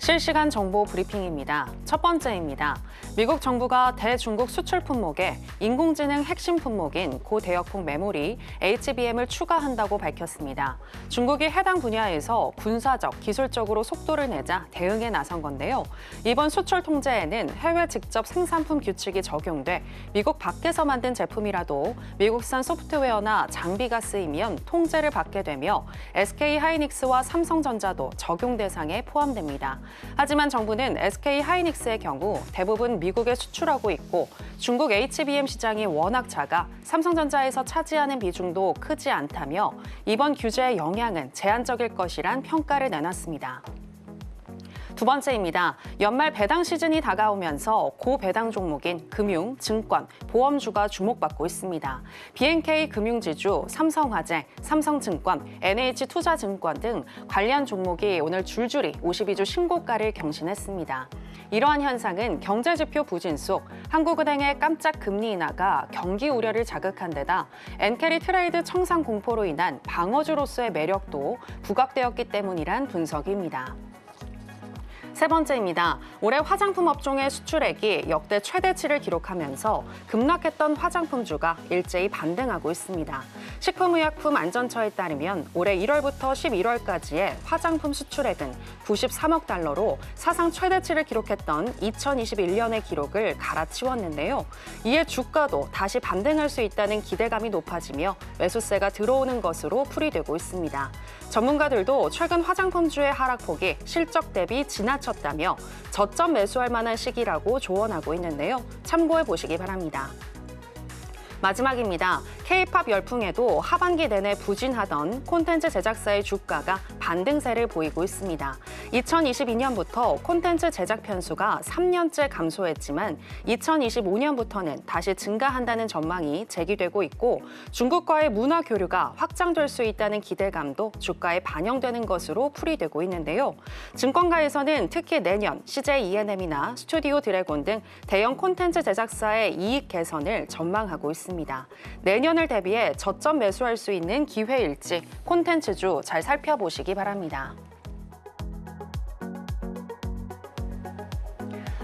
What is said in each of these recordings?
실시간 정보 브리핑입니다. 첫 번째입니다. 미국 정부가 대중국 수출 품목에 인공지능 핵심 품목인 고대역폭 메모리 HBM을 추가한다고 밝혔습니다. 중국이 해당 분야에서 군사적, 기술적으로 속도를 내자 대응에 나선 건데요. 이번 수출 통제에는 해외 직접 생산품 규칙이 적용돼 미국 밖에서 만든 제품이라도 미국산 소프트웨어나 장비가 쓰이면 통제를 받게 되며 SK하이닉스와 삼성전자도 적용 대상에 포함됩니다. 하지만 정부는 SK하이닉스의 경우 대부분 미국에 수출하고 있고 중국 HBM 시장이 워낙 작아 삼성전자에서 차지하는 비중도 크지 않다며 이번 규제의 영향은 제한적일 것이란 평가를 내놨습니다. 두 번째입니다. 연말 배당 시즌이 다가오면서 고배당 종목인 금융, 증권, 보험주가 주목받고 있습니다. BNK 금융지주, 삼성화재, 삼성증권, NH투자증권 등 관련 종목이 오늘 줄줄이 52주 신고가를 경신했습니다. 이러한 현상은 경제지표 부진 속 한국은행의 깜짝 금리 인하가 경기 우려를 자극한 데다 엔캐리 트레이드 청산 공포로 인한 방어주로서의 매력도 부각되었기 때문이란 분석입니다. 세 번째입니다. 올해 화장품 업종의 수출액이 역대 최대치를 기록하면서 급락했던 화장품주가 일제히 반등하고 있습니다. 식품의약품 안전처에 따르면 올해 1월부터 11월까지의 화장품 수출액은 93억 달러로 사상 최대치를 기록했던 2021년의 기록을 갈아치웠는데요. 이에 주가도 다시 반등할 수 있다는 기대감이 높아지며 매수세가 들어오는 것으로 풀이되고 있습니다. 전문가들도 최근 화장품주의 하락폭이 실적 대비 지나쳤다며 저점 매수할 만한 시기라고 조언하고 있는데요. 참고해 보시기 바랍니다. 마지막입니다. K-팝 열풍에도 하반기 내내 부진하던 콘텐츠 제작사의 주가가 반등세를 보이고 있습니다. 2022년부터 콘텐츠 제작 편수가 3년째 감소했지만 2025년부터는 다시 증가한다는 전망이 제기되고 있고 중국과의 문화 교류가 확장될 수 있다는 기대감도 주가에 반영되는 것으로 풀이되고 있는데요. 증권가에서는 특히 내년 CJ ENM이나 스튜디오 드래곤 등 대형 콘텐츠 제작사의 이익 개선을 전망하고 있습니다. 내년을 대비해 저점 매수할 수 있는 기회일지 콘텐츠주 잘 살펴보시기 바랍니다.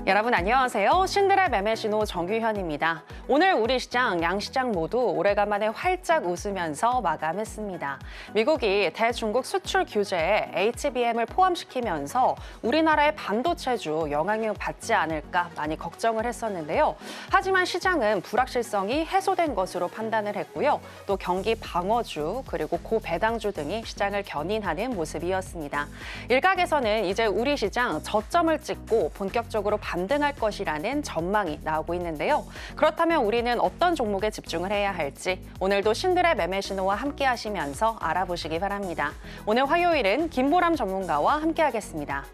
여러분 안녕하세요. 신들의 매매신호 정규현입니다. 오늘 우리 시장, 양시장 모두 오래간만에 활짝 웃으면서 마감했습니다. 미국이 대중국 수출 규제에 HBM을 포함시키면서 우리나라의 반도체주 영향을 받지 않을까 많이 걱정을 했었는데요. 하지만 시장은 불확실성이 해소된 것으로 판단을 했고요. 또 경기 방어주 그리고 고배당주 등이 시장을 견인하는 모습이었습니다. 일각에서는 이제 우리 시장 저점을 찍고 본격적으로 반등할 것이라는 전망이 나오고 있는데요. 그렇다면 우리는 어떤 종목에 집중을 해야 할지 오늘도 신들의 매매 신호와 함께 하시면서 알아보시기 바랍니다. 오늘 화요일은 김보람 전문가와 함께 하겠습니다.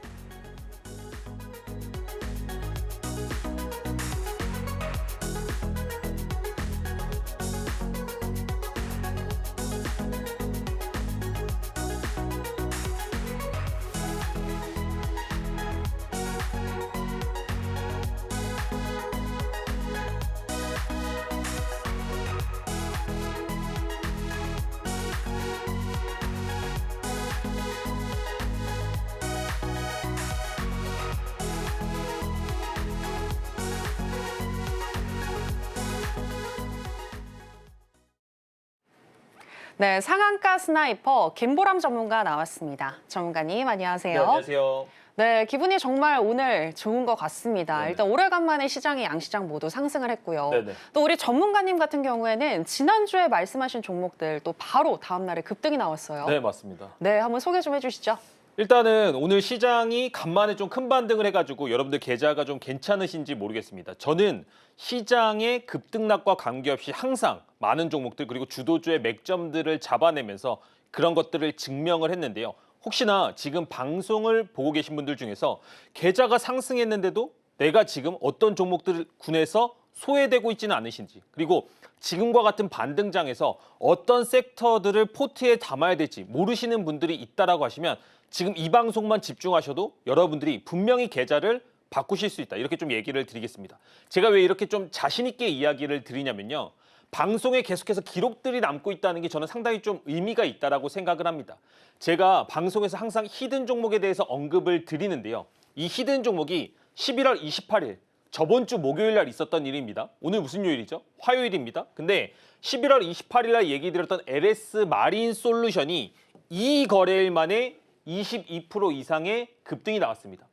네, 상한가 스나이퍼 김보람 전문가 나왔습니다. 전문가님 안녕하세요. 네, 안녕하세요. 네, 기분이 정말 오늘 좋은 것 같습니다. 네네. 일단 오래간만에 시장이 양시장 모두 상승을 했고요. 네네. 또 우리 전문가님 같은 경우에는 지난주에 말씀하신 종목들 또 바로 다음 날에 급등이 나왔어요. 네, 맞습니다. 네, 한번 소개 좀 해주시죠. 일단은 오늘 시장이 간만에 좀 큰 반등을 해가지고 여러분들 계좌가 좀 괜찮으신지 모르겠습니다. 저는 시장의 급등락과 관계없이 항상 많은 종목들 그리고 주도주의 맥점들을 잡아내면서 그런 것들을 증명을 했는데요. 혹시나 지금 방송을 보고 계신 분들 중에서 계좌가 상승했는데도 내가 지금 어떤 종목들 군에서 소외되고 있지는 않으신지, 그리고 지금과 같은 반등장에서 어떤 섹터들을 포트에 담아야 될지 모르시는 분들이 있다라고 하시면 지금 이 방송만 집중하셔도 여러분들이 분명히 계좌를 바꾸실 수 있다. 이렇게 좀 얘기를 드리겠습니다. 제가 왜 이렇게 좀 자신 있게 이야기를 드리냐면요. 방송에 계속해서 기록들이 남고 있다는 게 저는 상당히 좀 의미가 있다라고 생각을 합니다. 제가 방송에서 항상 히든 종목에 대해서 언급을 드리는데요. 이 히든 종목이 11월 28일 저번 주 목요일 날 있었던 일입니다. 오늘 무슨 요일이죠? 화요일입니다. 근데 11월 28일 날 얘기 드렸던 LS 마린 솔루션이 이 거래일 만에 22% 이상의 급등이 나왔습니다.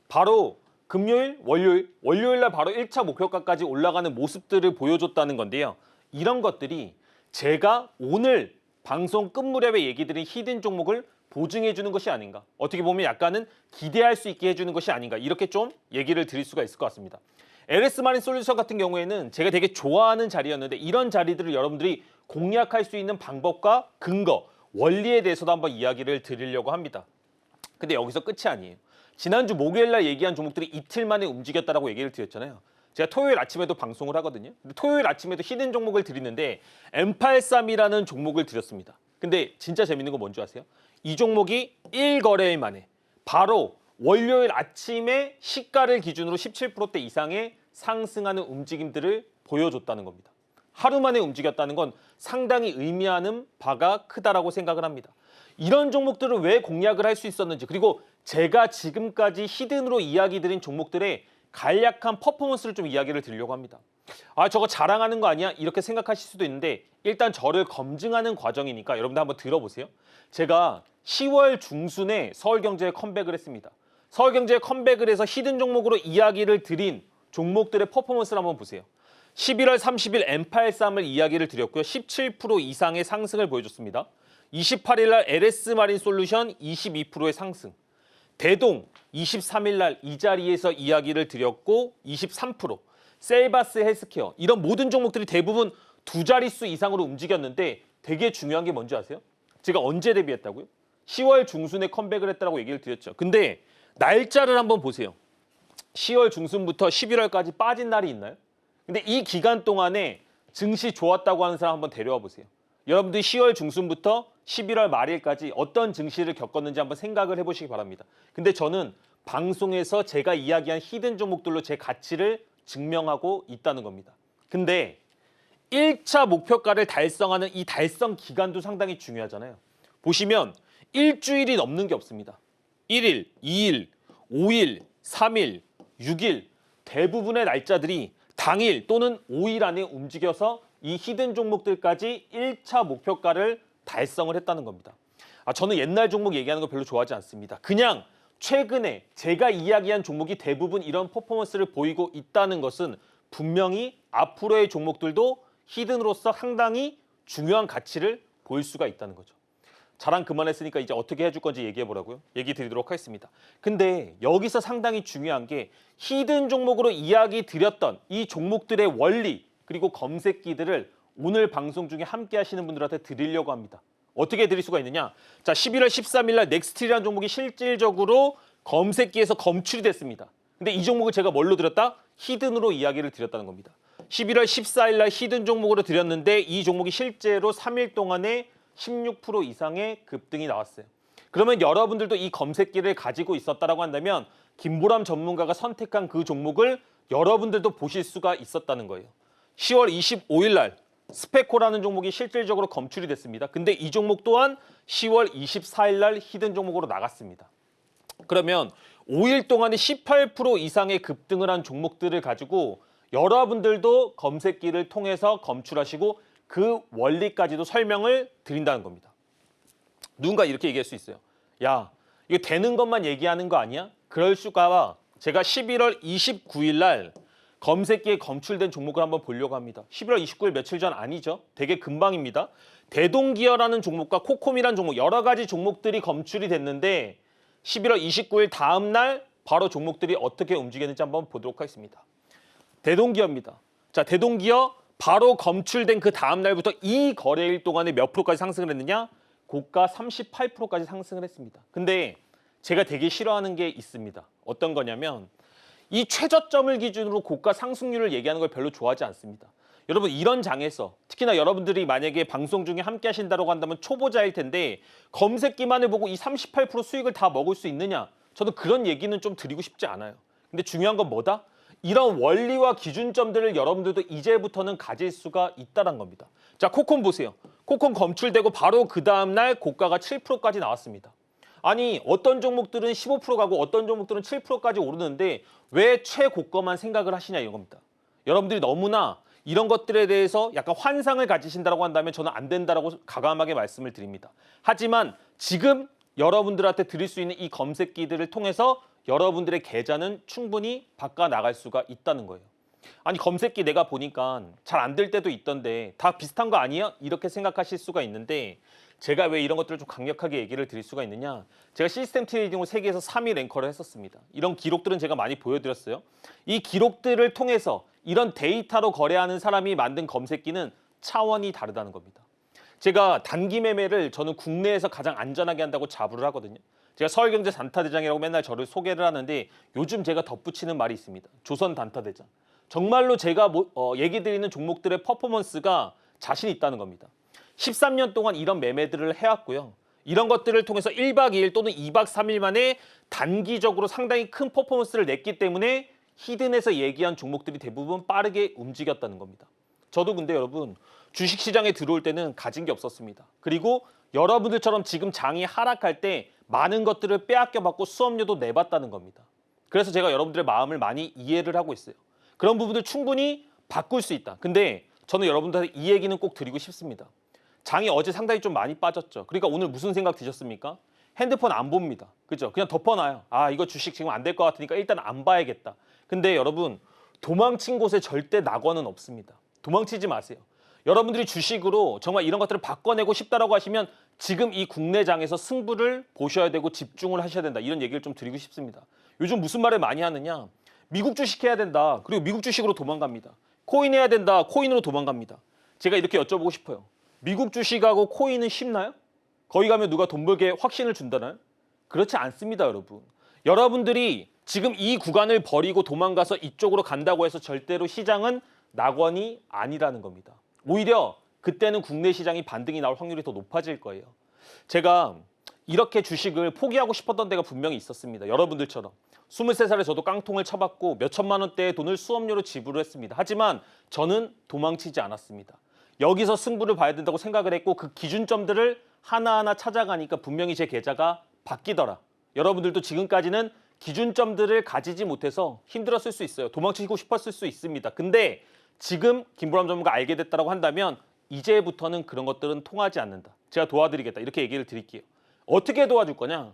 바로 금요일, 월요일 날 바로 1차 목표가까지 올라가는 모습들을 보여줬다는 건데요. 이런 것들이 제가 오늘 방송 끝 무렵에 얘기 드린 히든 종목을 보증해 주는 것이 아닌가. 어떻게 보면 약간은 기대할 수 있게 해주는 것이 아닌가. 이렇게 좀 얘기를 드릴 수가 있을 것 같습니다. LS 마린 솔루션 같은 경우에는 제가 되게 좋아하는 자리였는데 이런 자리들을 여러분들이 공략할 수 있는 방법과 근거, 원리에 대해서도 한번 이야기를 드리려고 합니다. 근데 여기서 끝이 아니에요. 지난주 목요일 날 얘기한 종목들이 이틀 만에 움직였다라고 얘기를 드렸잖아요. 제가 토요일 아침에도 방송을 하거든요. 근데 토요일 아침에도 히든 종목을 드리는데 M83이라는 종목을 드렸습니다. 근데 진짜 재밌는 거 뭔지 아세요? 이 종목이 1거래일 만에 바로 월요일 아침에 시가를 기준으로 17%대 이상의 상승하는 움직임들을 보여줬다는 겁니다. 하루 만에 움직였다는 건 상당히 의미하는 바가 크다라고 생각을 합니다. 이런 종목들을 왜 공략을 할 수 있었는지, 그리고 제가 지금까지 히든으로 이야기 드린 종목들의 간략한 퍼포먼스를 좀 이야기를 드리려고 합니다. 아, 저거 자랑하는 거 아니야? 이렇게 생각하실 수도 있는데 일단 저를 검증하는 과정이니까 여러분들 한번 들어보세요. 제가 10월 중순에 서울경제에 컴백을 했습니다. 서울경제에 컴백을 해서 히든 종목으로 이야기를 드린 종목들의 퍼포먼스를 한번 보세요. 11월 30일 M83을 이야기를 드렸고요. 17% 이상의 상승을 보여줬습니다. 28일 날 LS 마린 솔루션 22%의 상승. 대동 23일 날 이 자리에서 이야기를 드렸고 23%. 셀바스 헬스케어 이런 모든 종목들이 대부분 두 자릿수 이상으로 움직였는데 되게 중요한 게 뭔지 아세요? 제가 언제 데뷔했다고요? 10월 중순에 컴백을 했다고 얘기를 드렸죠. 근데 날짜를 한번 보세요. 10월 중순부터 11월까지 빠진 날이 있나요? 근데 이 기간 동안에 증시 좋았다고 하는 사람 한번 데려와 보세요. 여러분들이 10월 중순부터 11월 말일까지 어떤 증시를 겪었는지 한번 생각을 해보시기 바랍니다. 근데 저는 방송에서 제가 이야기한 히든 종목들로 제 가치를 증명하고 있다는 겁니다. 근데 1차 목표가를 달성하는 이 달성 기간도 상당히 중요하잖아요. 보시면 일주일이 넘는 게 없습니다. 1일, 2일, 5일, 3일, 6일 대부분의 날짜들이 당일 또는 5일 안에 움직여서 이 히든 종목들까지 1차 목표가를 달성을 했다는 겁니다. 저는 옛날 종목 얘기하는 거 별로 좋아하지 않습니다. 그냥 최근에 제가 이야기한 종목이 대부분 이런 퍼포먼스를 보이고 있다는 것은 분명히 앞으로의 종목들도 히든으로서 상당히 중요한 가치를 보일 수가 있다는 거죠. 자랑 그만했으니까 이제 어떻게 해줄 건지 얘기해 보라고요? 얘기 드리도록 하겠습니다. 근데 여기서 상당히 중요한 게 히든 종목으로 이야기 드렸던 이 종목들의 원리 그리고 검색기들을 오늘 방송 중에 함께 하시는 분들한테 드리려고 합니다. 어떻게 드릴 수가 있느냐? 자, 11월 13일 날 넥스트라는 종목이 실질적으로 검색기에서 검출이 됐습니다. 근데 이 종목을 제가 뭘로 드렸다? 히든으로 이야기를 드렸다는 겁니다. 11월 14일 날 히든 종목으로 드렸는데 이 종목이 실제로 3일 동안에 16% 이상의 급등이 나왔어요. 그러면 여러분들도 이 검색기를 가지고 있었다라고 한다면 김보람 전문가가 선택한 그 종목을 여러분들도 보실 수가 있었다는 거예요. 10월 25일 날 스페코라는 종목이 실질적으로 검출이 됐습니다. 근데 이 종목 또한 10월 24일 날 히든 종목으로 나갔습니다. 그러면 5일 동안에 18% 이상의 급등을 한 종목들을 가지고 여러분들도 검색기를 통해서 검출하시고 그 원리까지도 설명을 드린다는 겁니다. 누군가 이렇게 얘기할 수 있어요. 야, 이거 되는 것만 얘기하는 거 아니야? 그럴 수가 제가 11월 29일 날 검색기에 검출된 종목을 한번 보려고 합니다. 11월 29일 며칠 전 아니죠. 되게 금방입니다. 대동기어라는 종목과 코콤이라는 종목 여러 가지 종목들이 검출이 됐는데 11월 29일 다음 날 바로 종목들이 어떻게 움직였는지 한번 보도록 하겠습니다. 대동기어입니다. 자, 대동기어 바로 검출된 그 다음 날부터 이 거래일 동안에 몇 프로까지 상승을 했느냐? 고가 38%까지 상승을 했습니다. 근데 제가 되게 싫어하는 게 있습니다. 어떤 거냐면 이 최저점을 기준으로 고가 상승률을 얘기하는 걸 별로 좋아하지 않습니다. 여러분 이런 장에서 특히나 여러분들이 만약에 방송 중에 함께 하신다고 한다면 초보자일 텐데 검색기만을 보고 이 38% 수익을 다 먹을 수 있느냐? 저는 그런 얘기는 좀 드리고 싶지 않아요. 근데 중요한 건 뭐다? 이런 원리와 기준점들을 여러분들도 이제부터는 가질 수가 있다는 겁니다. 자, 코콤 보세요. 코콤 검출되고 바로 그 다음 날 고가가 7%까지 나왔습니다. 아니 어떤 종목들은 15% 가고 어떤 종목들은 7%까지 오르는데 왜 최고가만 생각을 하시냐 이런 겁니다. 여러분들이 너무나 이런 것들에 대해서 약간 환상을 가지신다고 한다면 저는 안 된다라고 과감하게 말씀을 드립니다. 하지만 지금 여러분들한테 드릴 수 있는 이 검색기들을 통해서 여러분들의 계좌는 충분히 바꿔 나갈 수가 있다는 거예요. 아니 검색기 내가 보니까 잘 안 될 때도 있던데 다 비슷한 거 아니야? 이렇게 생각하실 수가 있는데 제가 왜 이런 것들을 좀 강력하게 얘기를 드릴 수가 있느냐? 제가 시스템 트레이딩으로 세계에서 3위 랭커를 했었습니다. 이런 기록들은 제가 많이 보여드렸어요. 이 기록들을 통해서 이런 데이터로 거래하는 사람이 만든 검색기는 차원이 다르다는 겁니다. 제가 단기 매매를 저는 국내에서 가장 안전하게 한다고 자부를 하거든요. 제가 서울경제 단타대장이라고 맨날 저를 소개를 하는데 요즘 제가 덧붙이는 말이 있습니다. 조선 단타대장. 정말로 제가 얘기 드리는 종목들의 퍼포먼스가 자신 있다는 겁니다. 13년 동안 이런 매매들을 해왔고요. 이런 것들을 통해서 1박 2일 또는 2박 3일 만에 단기적으로 상당히 큰 퍼포먼스를 냈기 때문에 히든에서 얘기한 종목들이 대부분 빠르게 움직였다는 겁니다. 저도 근데 여러분 주식시장에 들어올 때는 가진 게 없었습니다. 그리고 여러분들처럼 지금 장이 하락할 때 많은 것들을 빼앗겨 받고 수업료도 내봤다는 겁니다. 그래서 제가 여러분들의 마음을 많이 이해를 하고 있어요. 그런 부분들 충분히 바꿀 수 있다. 근데 저는 여러분들한테 이 얘기는 꼭 드리고 싶습니다. 장이 어제 상당히 좀 많이 빠졌죠. 그러니까 오늘 무슨 생각 드셨습니까? 핸드폰 안 봅니다. 그죠? 그냥 덮어놔요. 아, 이거 주식 지금 안 될 것 같으니까 일단 안 봐야겠다. 근데 여러분 도망친 곳에 절대 낙원은 없습니다. 도망치지 마세요. 여러분들이 주식으로 정말 이런 것들을 바꿔내고 싶다라고 하시면 지금 이 국내장에서 승부를 보셔야 되고 집중을 하셔야 된다. 이런 얘기를 좀 드리고 싶습니다. 요즘 무슨 말을 많이 하느냐? 미국 주식 해야 된다. 그리고 미국 주식으로 도망갑니다. 코인 해야 된다. 코인으로 도망갑니다. 제가 이렇게 여쭤보고 싶어요. 미국 주식하고 코인은 쉽나요? 거기 가면 누가 돈 벌게 확신을 준다나요? 그렇지 않습니다, 여러분. 여러분들이 지금 이 구간을 버리고 도망가서 이쪽으로 간다고 해서 절대로 시장은 낙원이 아니라는 겁니다. 오히려 그때는 국내 시장이 반등이 나올 확률이 더 높아질 거예요. 제가 이렇게 주식을 포기하고 싶었던 때가 분명히 있었습니다. 여러분들처럼. 23살에 저도 깡통을 쳐봤고 몇천만 원대의 돈을 수업료로 지불을 했습니다. 하지만 저는 도망치지 않았습니다. 여기서 승부를 봐야 된다고 생각을 했고 그 기준점들을 하나하나 찾아가니까 분명히 제 계좌가 바뀌더라. 여러분들도 지금까지는 기준점들을 가지지 못해서 힘들었을 수 있어요. 도망치고 싶었을 수 있습니다. 근데 지금 김보람 전문가 알게 됐다고 한다면 이제부터는 그런 것들은 통하지 않는다. 제가 도와드리겠다. 이렇게 얘기를 드릴게요. 어떻게 도와줄 거냐?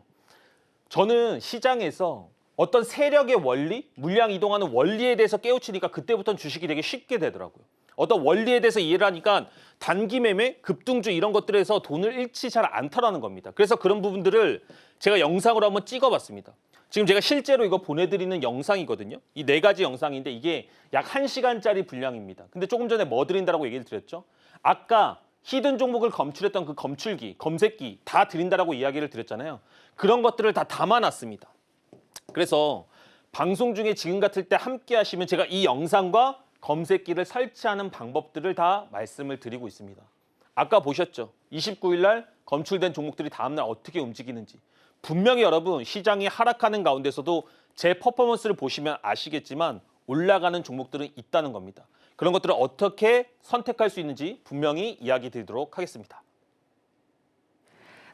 저는 시장에서 어떤 세력의 원리, 물량 이동하는 원리에 대해서 깨우치니까 그때부터는 주식이 되게 쉽게 되더라고요. 어떤 원리에 대해서 이해를 하니까 단기 매매, 급등주 이런 것들에서 돈을 잃지 잘 않더라는 겁니다. 그래서 그런 부분들을 제가 영상으로 한번 찍어봤습니다. 지금 제가 실제로 이거 보내드리는 영상이거든요. 이 4가지 영상인데 이게 약 1시간짜리 분량입니다. 근데 조금 전에 뭐 드린다라고 얘기를 드렸죠? 아까 히든 종목을 검출했던 그 검출기, 검색기 다 드린다라고 이야기를 드렸잖아요. 그런 것들을 다 담아놨습니다. 그래서 방송 중에 지금 같을 때 함께 하시면 제가 이 영상과 검색기를 설치하는 방법들을 다 말씀을 드리고 있습니다. 아까 보셨죠? 29일 날 검출된 종목들이 다음날 어떻게 움직이는지. 분명히 여러분 시장이 하락하는 가운데서도 제 퍼포먼스를 보시면 아시겠지만 올라가는 종목들은 있다는 겁니다. 그런 것들을 어떻게 선택할 수 있는지 분명히 이야기 드리도록 하겠습니다.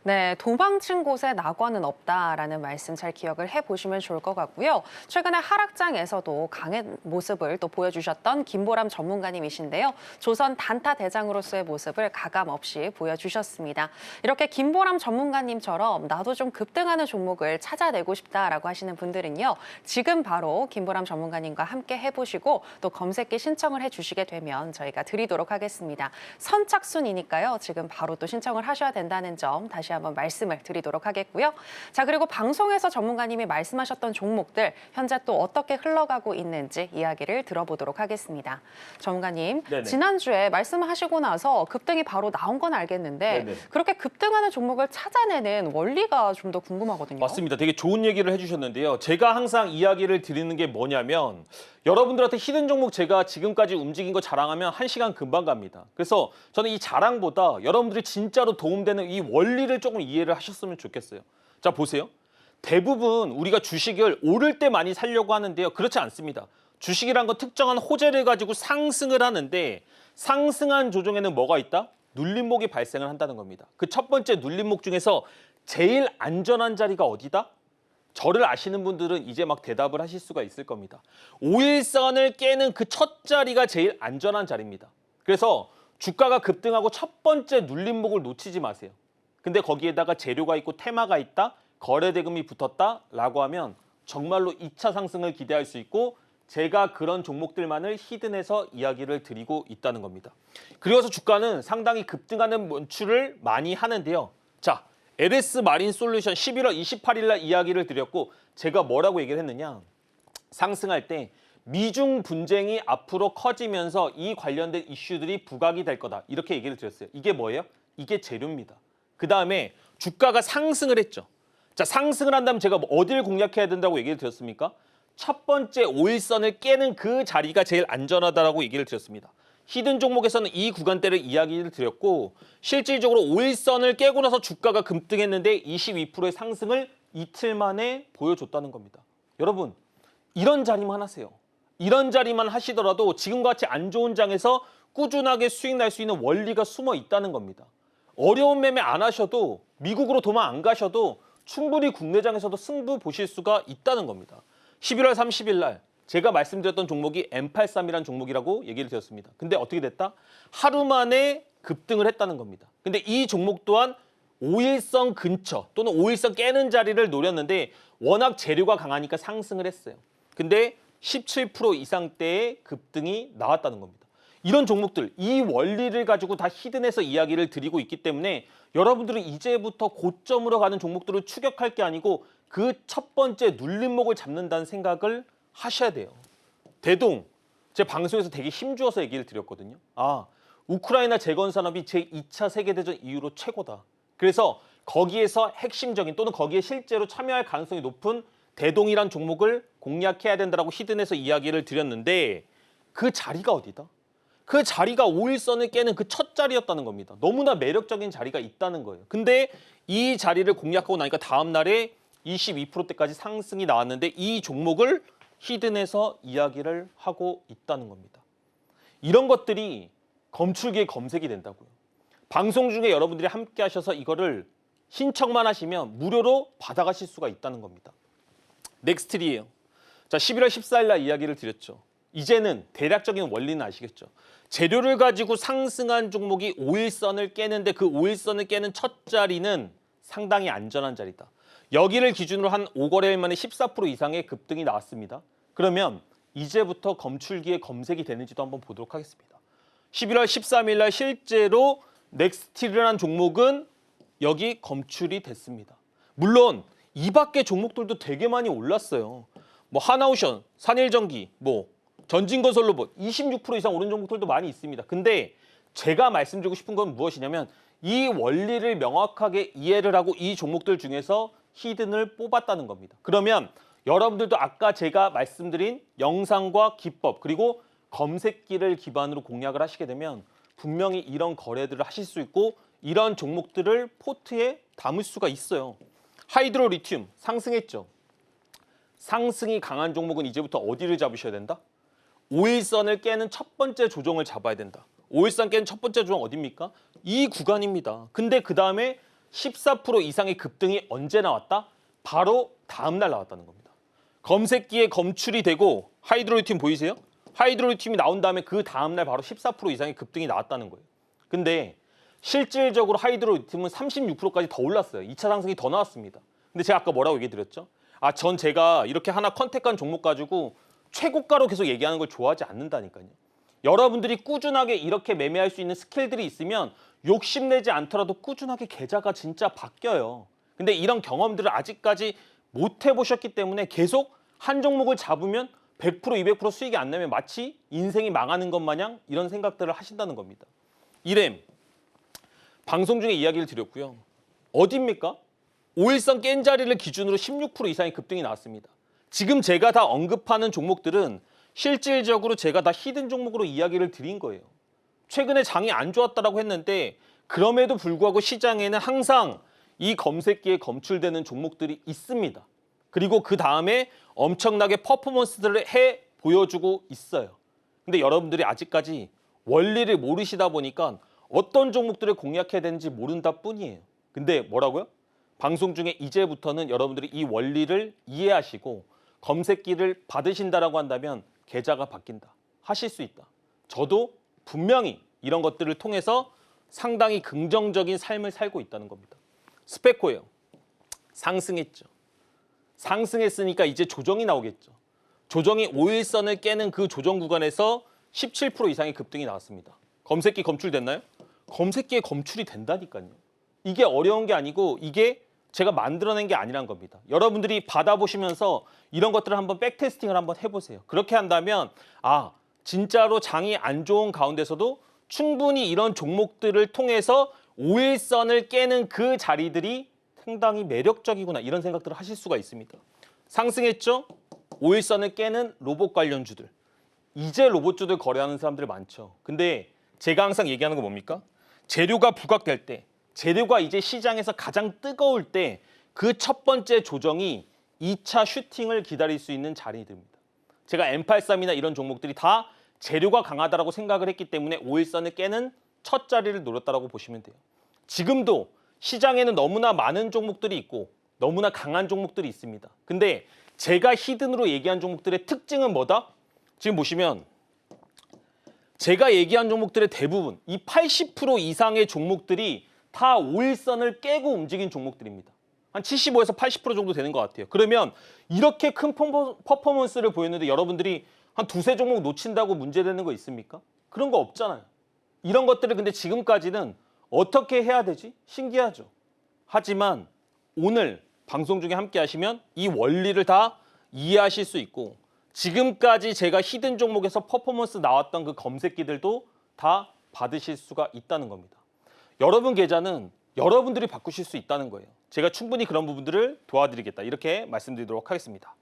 네, 도망친 곳에 낙원은 없다라는 말씀 잘 기억을 해보시면 좋을 것 같고요. 최근에 하락장에서도 강한 모습을 또 보여주셨던 김보람 전문가님이신데요. 조선 단타 대장으로서의 모습을 가감 없이 보여주셨습니다. 이렇게 김보람 전문가님처럼 나도 좀 급등하는 종목을 찾아내고 싶다라고 하시는 분들은요. 지금 바로 김보람 전문가님과 함께 해보시고 또 검색기 신청을 해주시게 되면 저희가 드리도록 하겠습니다. 선착순이니까요. 지금 바로 또 신청을 하셔야 된다는 점 다시 한번 말씀을 드리도록 하겠고요. 자, 그리고 방송에서 전문가님이 말씀하셨던 종목들 현재 또 어떻게 흘러가고 있는지 이야기를 들어보도록 하겠습니다. 전문가님, 네네. 지난주에 말씀하시고 나서 급등이 바로 나온 건 알겠는데 네네. 그렇게 급등하는 종목을 찾아내는 원리가 좀 더 궁금하거든요. 맞습니다. 되게 좋은 얘기를 해주셨는데요. 제가 항상 이야기를 드리는 게 뭐냐면 여러분들한테 히든 종목 제가 지금까지 움직인 거 자랑하면 1시간 금방 갑니다. 그래서 저는 이 자랑보다 여러분들이 진짜로 도움되는 이 원리를 조금 이해를 하셨으면 좋겠어요. 자, 보세요. 대부분 우리가 주식을 오를 때 많이 살려고 하는데요. 그렇지 않습니다. 주식이란 건 특정한 호재를 가지고 상승을 하는데 상승한 조정에는 뭐가 있다? 눌림목이 발생을 한다는 겁니다. 그 첫 번째 눌림목 중에서 제일 안전한 자리가 어디다? 저를 아시는 분들은 이제 막 대답을 하실 수가 있을 겁니다. 5일선을 깨는 그 첫 자리가 제일 안전한 자리입니다. 그래서 주가가 급등하고 첫 번째 눌림목을 놓치지 마세요. 근데 거기에다가 재료가 있고 테마가 있다, 거래대금이 붙었다라고 하면 정말로 2차 상승을 기대할 수 있고 제가 그런 종목들만을 히든해서 이야기를 드리고 있다는 겁니다. 그리고서 주가는 상당히 급등하는 연출을 많이 하는데요. 자, LS 마린 솔루션 11월 28일 날 이야기를 드렸고 제가 뭐라고 얘기를 했느냐. 상승할 때 미중 분쟁이 앞으로 커지면서 이 관련된 이슈들이 부각이 될 거다. 이렇게 얘기를 드렸어요. 이게 뭐예요? 이게 재료입니다. 그 다음에 주가가 상승을 했죠. 자, 상승을 한다면 제가 어디를 공략해야 된다고 얘기를 드렸습니까? 첫 번째 5일선을 깨는 그 자리가 제일 안전하다라고 얘기를 드렸습니다. 히든 종목에서는 이 구간대를 이야기를 드렸고 실질적으로 5일선을 깨고 나서 주가가 급등했는데 22%의 상승을 이틀 만에 보여줬다는 겁니다. 여러분, 이런 자리만 하세요. 이런 자리만 하시더라도 지금과 같이 안 좋은 장에서 꾸준하게 수익 날 수 있는 원리가 숨어 있다는 겁니다. 어려운 매매 안 하셔도 미국으로 도망 안 가셔도 충분히 국내장에서도 승부 보실 수가 있다는 겁니다. 11월 30일 날 제가 말씀드렸던 종목이 M83이라는 종목이라고 얘기를 드렸습니다. 근데 어떻게 됐다? 하루 만에 급등을 했다는 겁니다. 근데 이 종목 또한 5일선 근처 또는 5일선 깨는 자리를 노렸는데 워낙 재료가 강하니까 상승을 했어요. 근데 17% 이상대의 급등이 나왔다는 겁니다. 이런 종목들, 이 원리를 가지고 다 히든해서 이야기를 드리고 있기 때문에 여러분들은 이제부터 고점으로 가는 종목들을 추격할 게 아니고 그 첫 번째 눌림목을 잡는다는 생각을 하셔야 돼요. 대동, 제 방송에서 되게 힘주어서 얘기를 드렸거든요. 아, 우크라이나 재건 산업이 제2차 세계대전 이후로 최고다. 그래서 거기에서 핵심적인 또는 거기에 실제로 참여할 가능성이 높은 대동이란 종목을 공략해야 된다라고 히든해서 이야기를 드렸는데 그 자리가 어디다? 그 자리가 5일선을 깨는 그 첫 자리였다는 겁니다. 너무나 매력적인 자리가 있다는 거예요. 근데 이 자리를 공략하고 나니까 다음 날에 22%대까지 상승이 나왔는데 이 종목을 히든해서 이야기를 하고 있다는 겁니다. 이런 것들이 검출기에 검색이 된다고요. 방송 중에 여러분들이 함께 하셔서 이거를 신청만 하시면 무료로 받아가실 수가 있다는 겁니다. 넥스트리예요. 자, 11월 14일 날 이야기를 드렸죠. 이제는 대략적인 원리는 아시겠죠. 재료를 가지고 상승한 종목이 5일선을 깨는데 그 5일선을 깨는 첫 자리는 상당히 안전한 자리다. 여기를 기준으로 한 5거래일 만에 14% 이상의 급등이 나왔습니다. 그러면 이제부터 검출기에 검색이 되는지도 한번 보도록 하겠습니다. 11월 13일 날 실제로 넥스틸이라는 종목은 여기 검출이 됐습니다. 물론 이 밖의 종목들도 되게 많이 올랐어요. 뭐 하나오션, 산일전기, 뭐 전진건설 로봇 26% 이상 오른 종목들도 많이 있습니다. 근데 제가 말씀드리고 싶은 건 무엇이냐면 이 원리를 명확하게 이해를 하고 이 종목들 중에서 히든을 뽑았다는 겁니다. 그러면 여러분들도 아까 제가 말씀드린 영상과 기법 그리고 검색기를 기반으로 공략을 하시게 되면 분명히 이런 거래들을 하실 수 있고 이런 종목들을 포트에 담을 수가 있어요. 하이드로 리튬 상승했죠. 상승이 강한 종목은 이제부터 어디를 잡으셔야 된다? 5일선을 깨는 첫 번째 조정을 잡아야 된다. 5일선 깨는 첫 번째 조정 어디입니까? 이 구간입니다. 근데 그 다음에 14% 이상의 급등이 언제 나왔다? 바로 다음 날 나왔다는 겁니다. 검색기에 검출이 되고 하이드로리튬 보이세요? 하이드로리튬이 나온 다음에 그 다음 날 바로 14% 이상의 급등이 나왔다는 거예요. 근데 실질적으로 하이드로리튬은 36%까지 더 올랐어요. 2차 상승이 더 나왔습니다. 근데 제가 아까 뭐라고 얘기 드렸죠? 아, 전 제가 이렇게 하나 컨택한 종목 가지고 최고가로 계속 얘기하는 걸 좋아하지 않는다니까요. 여러분들이 꾸준하게 이렇게 매매할 수 있는 스킬들이 있으면 욕심내지 않더라도 꾸준하게 계좌가 진짜 바뀌어요. 근데 이런 경험들을 아직까지 못 해보셨기 때문에 계속 한 종목을 잡으면 100%, 200% 수익이 안 나면 마치 인생이 망하는 것 마냥 이런 생각들을 하신다는 겁니다. 이렘, 방송 중에 이야기를 드렸고요. 어디입니까? 5일선 깬 자리를 기준으로 16% 이상의 급등이 나왔습니다. 지금 제가 다 언급하는 종목들은 실질적으로 제가 다 히든 종목으로 이야기를 드린 거예요. 최근에 장이 안 좋았다고 했는데 그럼에도 불구하고 시장에는 항상 이 검색기에 검출되는 종목들이 있습니다. 그리고 그 다음에 엄청나게 퍼포먼스들을 해 보여주고 있어요. 근데 여러분들이 아직까지 원리를 모르시다 보니까 어떤 종목들을 공략해야 되는지 모른다 뿐이에요. 근데 뭐라고요? 방송 중에 이제부터는 여러분들이 이 원리를 이해하시고 검색기를 받으신다라고 한다면 계좌가 바뀐다. 하실 수 있다. 저도 분명히 이런 것들을 통해서 상당히 긍정적인 삶을 살고 있다는 겁니다. 스페코예요. 상승했죠. 상승했으니까 이제 조정이 나오겠죠. 조정이 5일선을 깨는 그 조정 구간에서 17% 이상의 급등이 나왔습니다. 검색기 검출됐나요? 검색기에 검출이 된다니까요. 이게 어려운 게 아니고 이게 제가 만들어낸 게 아니란 겁니다. 여러분들이 받아보시면서 이런 것들을 한번 백테스팅을 한번 해보세요. 그렇게 한다면 진짜로 장이 안 좋은 가운데서도 충분히 이런 종목들을 통해서 5일선을 깨는 그 자리들이 상당히 매력적이구나 이런 생각들을 하실 수가 있습니다. 상승했죠? 5일선을 깨는 로봇 관련주들. 이제 로봇주들 거래하는 사람들 많죠. 근데 제가 항상 얘기하는 거 뭡니까? 재료가 부각될 때, 재료가 이제 시장에서 가장 뜨거울 때 그 첫 번째 조정이 2차 슈팅을 기다릴 수 있는 자리들입니다. 제가 M83이나 이런 종목들이 다 재료가 강하다고 생각을 했기 때문에 5일선을 깨는 첫 자리를 노렸다고 보시면 돼요. 지금도 시장에는 너무나 많은 종목들이 있고 너무나 강한 종목들이 있습니다. 근데 제가 히든으로 얘기한 종목들의 특징은 뭐다? 지금 보시면 제가 얘기한 종목들의 대부분 이 80% 이상의 종목들이 다 5일선을 깨고 움직인 종목들입니다. 한 75에서 80% 정도 되는 것 같아요. 그러면 이렇게 큰 퍼포먼스를 보였는데 여러분들이 한 두세 종목 놓친다고 문제되는 거 있습니까? 그런 거 없잖아요. 이런 것들을 근데 지금까지는 어떻게 해야 되지? 신기하죠. 하지만 오늘 방송 중에 함께 하시면 이 원리를 다 이해하실 수 있고 지금까지 제가 히든 종목에서 퍼포먼스 나왔던 그 검색기들도 다 받으실 수가 있다는 겁니다. 여러분 계좌는 여러분들이 바꾸실 수 있다는 거예요. 제가 충분히 그런 부분들을 도와드리겠다. 이렇게 말씀드리도록 하겠습니다.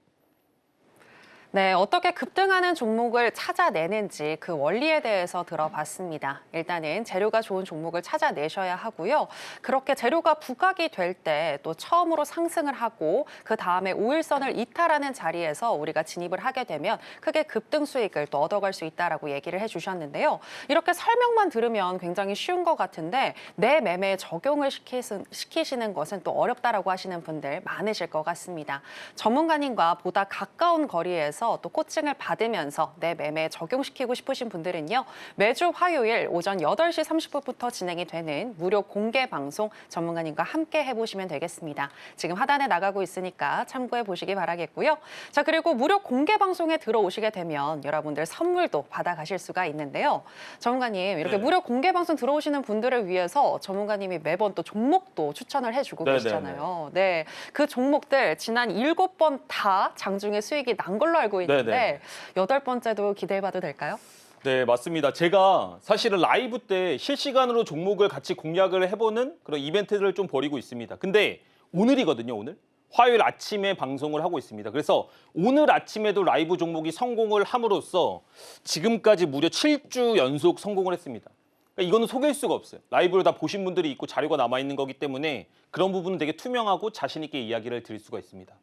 네, 어떻게 급등하는 종목을 찾아내는지 그 원리에 대해서 들어봤습니다. 일단은 재료가 좋은 종목을 찾아내셔야 하고요. 그렇게 재료가 부각이 될 때 또 처음으로 상승을 하고 그 다음에 5일선을 이탈하는 자리에서 우리가 진입을 하게 되면 크게 급등 수익을 또 얻어갈 수 있다라고 얘기를 해주셨는데요. 이렇게 설명만 들으면 굉장히 쉬운 것 같은데 내 매매에 적용을 시키시는 것은 또 어렵다라고 하시는 분들 많으실 것 같습니다. 전문가님과 보다 가까운 거리에서 또 코칭을 받으면서 내 매매에 적용시키고 싶으신 분들은요. 매주 화요일 오전 8시 30분부터 진행이 되는 무료 공개 방송 전문가님과 함께 해보시면 되겠습니다. 지금 하단에 나가고 있으니까 참고해 보시기 바라겠고요. 자, 그리고 무료 공개 방송에 들어오시게 되면 여러분들 선물도 받아가실 수가 있는데요. 전문가님, 이렇게 무료 공개 방송 들어오시는 분들을 위해서 전문가님이 매번 또 종목도 추천을 해주고 계시잖아요. 네, 그 종목들 지난 7번 다 장중에 수익이 난 걸로 알고 있는데 8번째도 기대해봐도 될까요? 네, 맞습니다. 제가 사실은 라이브 때 실시간으로 종목을 같이 공략을 해보는 그런 이벤트를 좀 벌이고 있습니다. 근데 오늘이거든요, 오늘. 화요일 아침에 방송을 하고 있습니다. 그래서 오늘 아침에도 라이브 종목이 성공을 함으로써 지금까지 무려 7주 연속 성공을 했습니다. 그러니까 이거는 속일 수가 없어요. 라이브를 다 보신 분들이 있고 자료가 남아있는 거기 때문에 그런 부분은 되게 투명하고 자신 있게 이야기를 드릴 수가 있습니다.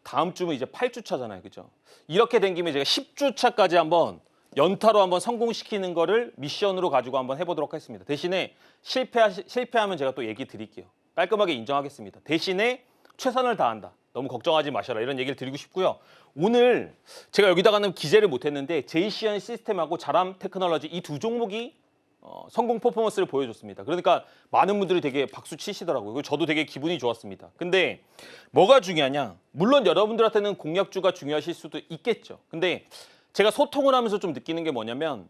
다음 주면 이제 8주 차잖아요. 그죠? 이렇게 된 김에 제가 10주 차까지 한번 연타로 한번 성공시키는 거를 미션으로 가지고 한번 해보도록 하겠습니다. 대신에 실패하면 제가 또 얘기 드릴게요. 깔끔하게 인정하겠습니다. 대신에 최선을 다한다. 너무 걱정하지 마셔라. 이런 얘기를 드리고 싶고요. 오늘 제가 여기다가는 기재를 못했는데 제이시언 시스템하고 자람 테크놀로지 이 두 종목이 성공 퍼포먼스를 보여줬습니다. 그러니까 많은 분들이 되게 박수 치시더라고요. 저도 되게 기분이 좋았습니다. 근데 뭐가 중요하냐? 물론 여러분들한테는 공략주가 중요하실 수도 있겠죠. 근데 제가 소통을 하면서 좀 느끼는 게 뭐냐면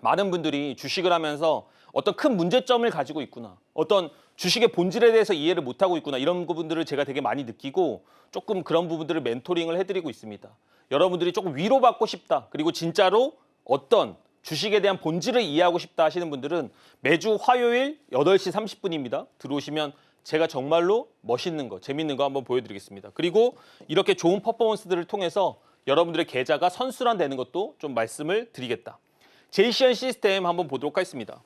많은 분들이 주식을 하면서 어떤 큰 문제점을 가지고 있구나. 어떤 주식의 본질에 대해서 이해를 못하고 있구나. 이런 부분들을 제가 되게 많이 느끼고 조금 그런 부분들을 멘토링을 해드리고 있습니다. 여러분들이 조금 위로받고 싶다. 그리고 진짜로 어떤 주식에 대한 본질을 이해하고 싶다 하시는 분들은 매주 화요일 8시 30분입니다. 들어오시면 제가 정말로 멋있는 거, 재밌는 거 한번 보여드리겠습니다. 그리고 이렇게 좋은 퍼포먼스들을 통해서 여러분들의 계좌가 선순환되는 것도 좀 말씀을 드리겠다. 제이시언 시스템 한번 보도록 하겠습니다.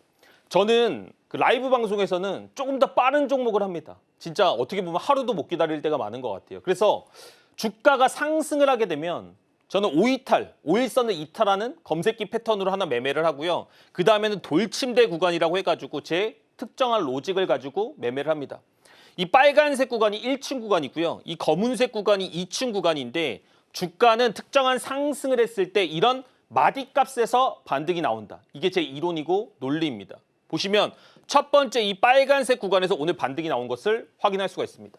저는 그 라이브 방송에서는 조금 더 빠른 종목을 합니다. 진짜 어떻게 보면 하루도 못 기다릴 때가 많은 것 같아요. 그래서 주가가 상승을 하게 되면 저는 5일선을 이탈하는 검색기 패턴으로 하나 매매를 하고요. 그 다음에는 돌침대 구간이라고 해가지고 제 특정한 로직을 가지고 매매를 합니다. 이 빨간색 구간이 1층 구간이고요. 이 검은색 구간이 2층 구간인데 주가는 특정한 상승을 했을 때 이런 마디값에서 반등이 나온다. 이게 제 이론이고 논리입니다. 보시면 첫 번째 이 빨간색 구간에서 오늘 반등이 나온 것을 확인할 수가 있습니다.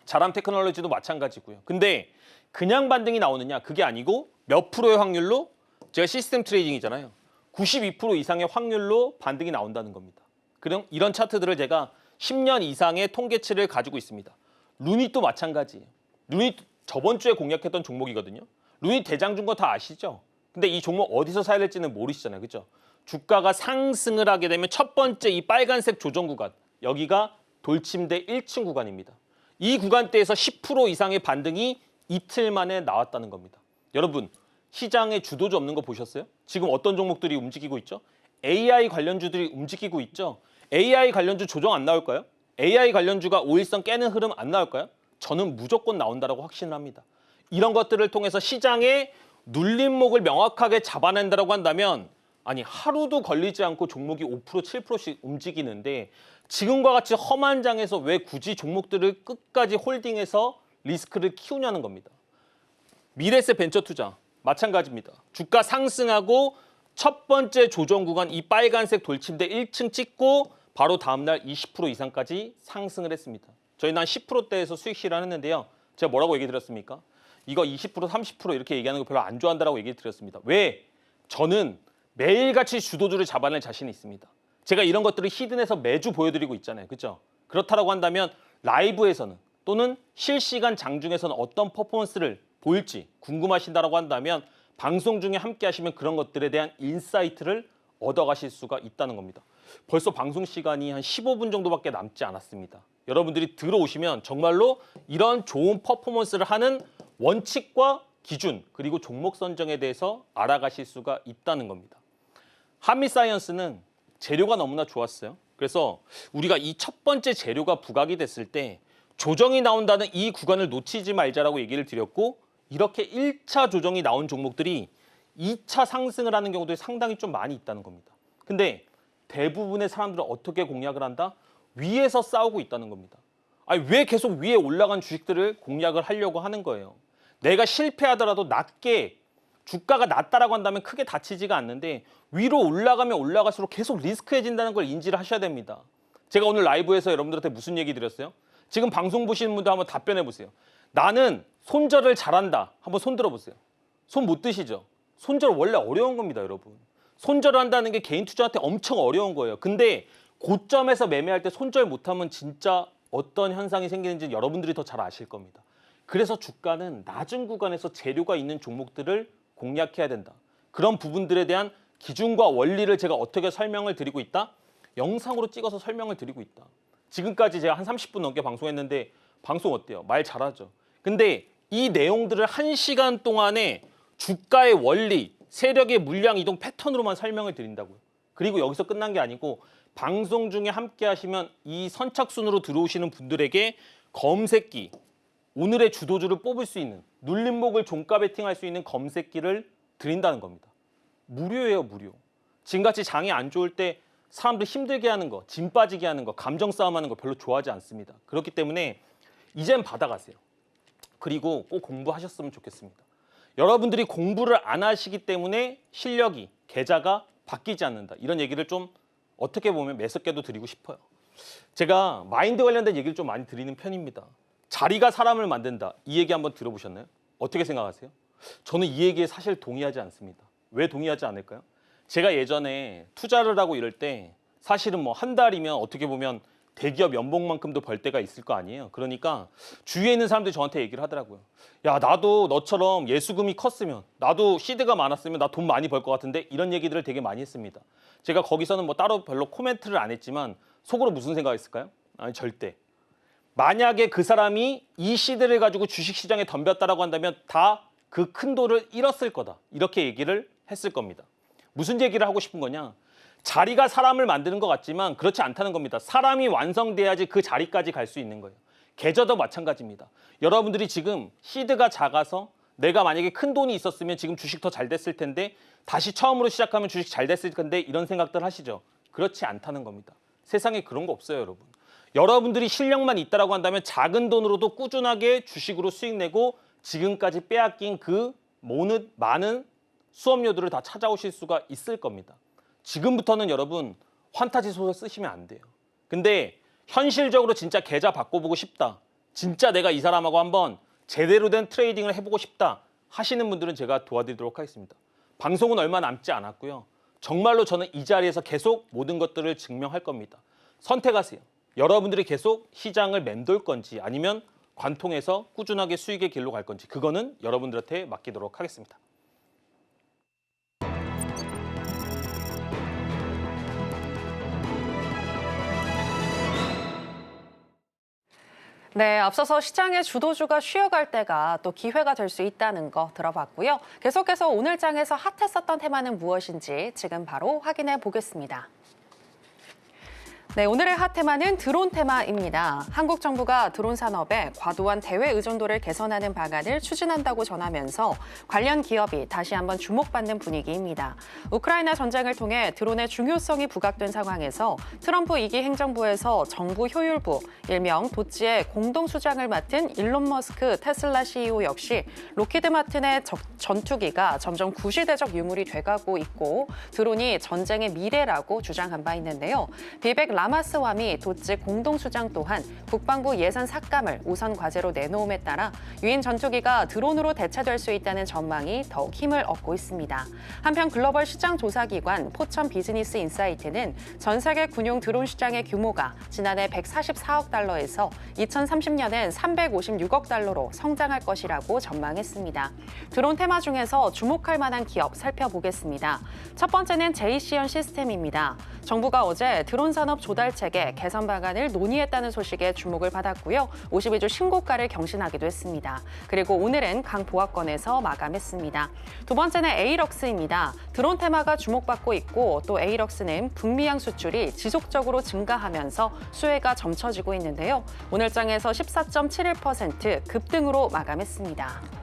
자람 테크놀로지도 마찬가지고요. 근데 그냥 반등이 나오느냐? 그게 아니고 몇 프로의 확률로? 제가 시스템 트레이딩이잖아요. 92% 이상의 확률로 반등이 나온다는 겁니다. 그럼 이런 차트들을 제가 10년 이상의 통계치를 가지고 있습니다. 루닛도 마찬가지예요. 루닛 저번 주에 공략했던 종목이거든요. 루닛 대장 준 거 다 아시죠? 근데 이 종목 어디서 사야 될지는 모르시잖아요. 그렇죠? 주가가 상승을 하게 되면 첫 번째 이 빨간색 조정 구간, 여기가 돌침대 1층 구간입니다. 이 구간대에서 10% 이상의 반등이 이틀 만에 나왔다는 겁니다. 여러분, 시장에 주도주 없는 거 보셨어요? 지금 어떤 종목들이 움직이고 있죠? AI 관련주들이 움직이고 있죠? AI 관련주 조정 안 나올까요? AI 관련주가 5일선 깨는 흐름 안 나올까요? 저는 무조건 나온다라고 확신을 합니다. 이런 것들을 통해서 시장의 눌림목을 명확하게 잡아낸다라고 한다면 아니 하루도 걸리지 않고 종목이 5% 7%씩 움직이는데 지금과 같이 험한 장에서 왜 굳이 종목들을 끝까지 홀딩해서 리스크를 키우냐는 겁니다. 미래세 벤처 투자 마찬가지입니다. 주가 상승하고 첫 번째 조정 구간 이 빨간색 돌침대 1층 찍고 바로 다음날 20% 이상까지 상승을 했습니다. 저희는 한 10%대에서 수익 실현했는데요. 제가 뭐라고 얘기 드렸습니까? 이거 20% 30% 이렇게 얘기하는 거 별로 안 좋아한다라고 얘기 드렸습니다. 왜? 저는 매일같이 주도주를 잡아낼 자신이 있습니다. 제가 이런 것들을 히든에서 매주 보여드리고 있잖아요. 그렇죠? 그렇다라고 한다면 라이브에서는 또는 실시간 장중에서는 어떤 퍼포먼스를 보일지 궁금하신다라고 한다면 방송 중에 함께 하시면 그런 것들에 대한 인사이트를 얻어가실 수가 있다는 겁니다. 벌써 방송 시간이 한 15분 정도밖에 남지 않았습니다. 여러분들이 들어오시면 정말로 이런 좋은 퍼포먼스를 하는 원칙과 기준 그리고 종목 선정에 대해서 알아가실 수가 있다는 겁니다. 한미사이언스는 재료가 너무나 좋았어요. 그래서 우리가 이 첫 번째 재료가 부각이 됐을 때 조정이 나온다는 이 구간을 놓치지 말자라고 얘기를 드렸고 이렇게 1차 조정이 나온 종목들이 2차 상승을 하는 경우도 상당히 좀 많이 있다는 겁니다. 근데 대부분의 사람들은 어떻게 공략을 한다? 위에서 싸우고 있다는 겁니다. 아니 왜 계속 위에 올라간 주식들을 공략을 하려고 하는 거예요? 내가 실패하더라도 낮게 주가가 낮다라고 한다면 크게 다치지가 않는데 위로 올라가면 올라갈수록 계속 리스크해진다는 걸 인지를 하셔야 됩니다. 제가 오늘 라이브에서 여러분들한테 무슨 얘기 드렸어요? 지금 방송 보시는 분들 한번 답변해 보세요. 나는 손절을 잘한다. 한번 손 들어보세요. 손 못 드시죠? 손절 원래 어려운 겁니다, 여러분. 손절을 한다는 게 개인 투자한테 엄청 어려운 거예요. 근데 고점에서 매매할 때 손절 못하면 진짜 어떤 현상이 생기는지 여러분들이 더 잘 아실 겁니다. 그래서 주가는 낮은 구간에서 재료가 있는 종목들을 공략해야 된다. 그런 부분들에 대한 기준과 원리를 제가 어떻게 설명을 드리고 있다? 영상으로 찍어서 설명을 드리고 있다. 지금까지 제가 한 30분 넘게 방송했는데 방송 어때요? 말 잘하죠. 근데 이 내용들을 1시간 동안에 주가의 원리, 세력의 물량 이동 패턴으로만 설명을 드린다고요. 그리고 여기서 끝난 게 아니고 방송 중에 함께 하시면 이 선착순으로 들어오시는 분들에게 검색기, 오늘의 주도주를 뽑을 수 있는 눌림목을 종가 베팅할 수 있는 검색기를 드린다는 겁니다. 무료예요, 무료. 지금같이 장이 안 좋을 때 사람들 힘들게 하는 거, 짐 빠지게 하는 거, 감정 싸움하는 거 별로 좋아하지 않습니다. 그렇기 때문에 이젠 받아가세요. 그리고 꼭 공부하셨으면 좋겠습니다. 여러분들이 공부를 안 하시기 때문에 실력이, 계좌가 바뀌지 않는다. 이런 얘기를 좀 어떻게 보면 매섭게도 드리고 싶어요. 제가 마인드 관련된 얘기를 좀 많이 드리는 편입니다. 자리가 사람을 만든다. 이 얘기 한번 들어보셨나요? 어떻게 생각하세요? 저는 이 얘기에 사실 동의하지 않습니다. 왜 동의하지 않을까요? 제가 예전에 투자를 하고 이럴 때 사실은 뭐 한 달이면 어떻게 보면 대기업 연봉만큼도 벌 때가 있을 거 아니에요. 그러니까 주위에 있는 사람들이 저한테 얘기를 하더라고요. 야, 나도 너처럼 예수금이 컸으면, 나도 시드가 많았으면 나 돈 많이 벌 것 같은데 이런 얘기들을 되게 많이 했습니다. 제가 거기서는 뭐 따로 별로 코멘트를 안 했지만 속으로 무슨 생각했을까요? 아니 절대. 만약에 그 사람이 이 시드를 가지고 주식시장에 덤볐다라고 한다면 다 그 큰 돈을 잃었을 거다. 이렇게 얘기를 했을 겁니다. 무슨 얘기를 하고 싶은 거냐? 자리가 사람을 만드는 것 같지만 그렇지 않다는 겁니다. 사람이 완성돼야지 그 자리까지 갈 수 있는 거예요. 계좌도 마찬가지입니다. 여러분들이 지금 시드가 작아서 내가 만약에 큰 돈이 있었으면 지금 주식 더 잘 됐을 텐데 다시 처음으로 시작하면 주식 잘 됐을 텐데 이런 생각들 하시죠. 그렇지 않다는 겁니다. 세상에 그런 거 없어요, 여러분. 여러분들이 실력만 있다라고 한다면 작은 돈으로도 꾸준하게 주식으로 수익 내고 지금까지 빼앗긴 그 많은 수업료들을 다 찾아오실 수가 있을 겁니다. 지금부터는 여러분 환타지 소설 쓰시면 안 돼요. 근데 현실적으로 진짜 계좌 바꿔보고 싶다. 진짜 내가 이 사람하고 한번 제대로 된 트레이딩을 해보고 싶다 하시는 분들은 제가 도와드리도록 하겠습니다. 방송은 얼마 남지 않았고요. 정말로 저는 이 자리에서 계속 모든 것들을 증명할 겁니다. 선택하세요. 여러분들이 계속 시장을 맴돌 건지 아니면 관통해서 꾸준하게 수익의 길로 갈 건지 그거는 여러분들한테 맡기도록 하겠습니다. 네, 앞서서 시장의 주도주가 쉬어갈 때가 또 기회가 될 수 있다는 거 들어봤고요. 계속해서 오늘 장에서 핫했었던 테마는 무엇인지 지금 바로 확인해 보겠습니다. 네, 오늘의 핫 테마는 드론 테마입니다. 한국 정부가 드론 산업의 과도한 대외 의존도를 개선하는 방안을 추진한다고 전하면서 관련 기업이 다시 한번 주목받는 분위기입니다. 우크라이나 전쟁을 통해 드론의 중요성이 부각된 상황에서 트럼프 2기 행정부에서 정부 효율부, 일명 도찌의 공동 수장을 맡은 일론 머스크 테슬라 CEO 역시 로키드 마틴의 전투기가 점점 구시대적 유물이 돼가고 있고 드론이 전쟁의 미래라고 주장한 바 있는데요. 비백 라마스와미 도찌 공동수장 또한 국방부 예산 삭감을 우선 과제로 내놓음에 따라 유인 전투기가 드론으로 대체될 수 있다는 전망이 더욱 힘을 얻고 있습니다. 한편 글로벌 시장 조사기관 포천 비즈니스 인사이트는 전 세계 군용 드론 시장의 규모가 지난해 144억 달러에서 2030년엔 356억 달러로 성장할 것이라고 전망했습니다. 드론 테마 중에서 주목할 만한 기업 살펴보겠습니다. 첫 번째는 제이시언 시스템입니다. 정부가 어제 드론 산업 조달 체계 개선 방안을 논의했다는 소식에 주목을 받았고요. 52주 신고가를 경신하기도 했습니다. 그리고 오늘은 강보합권에서 마감했습니다. 두 번째는 에이럭스입니다. 드론 테마가 주목받고 있고 또 에이럭스는 북미양 수출이 지속적으로 증가하면서 수혜가 점쳐지고 있는데요. 오늘 장에서 14.71% 급등으로 마감했습니다.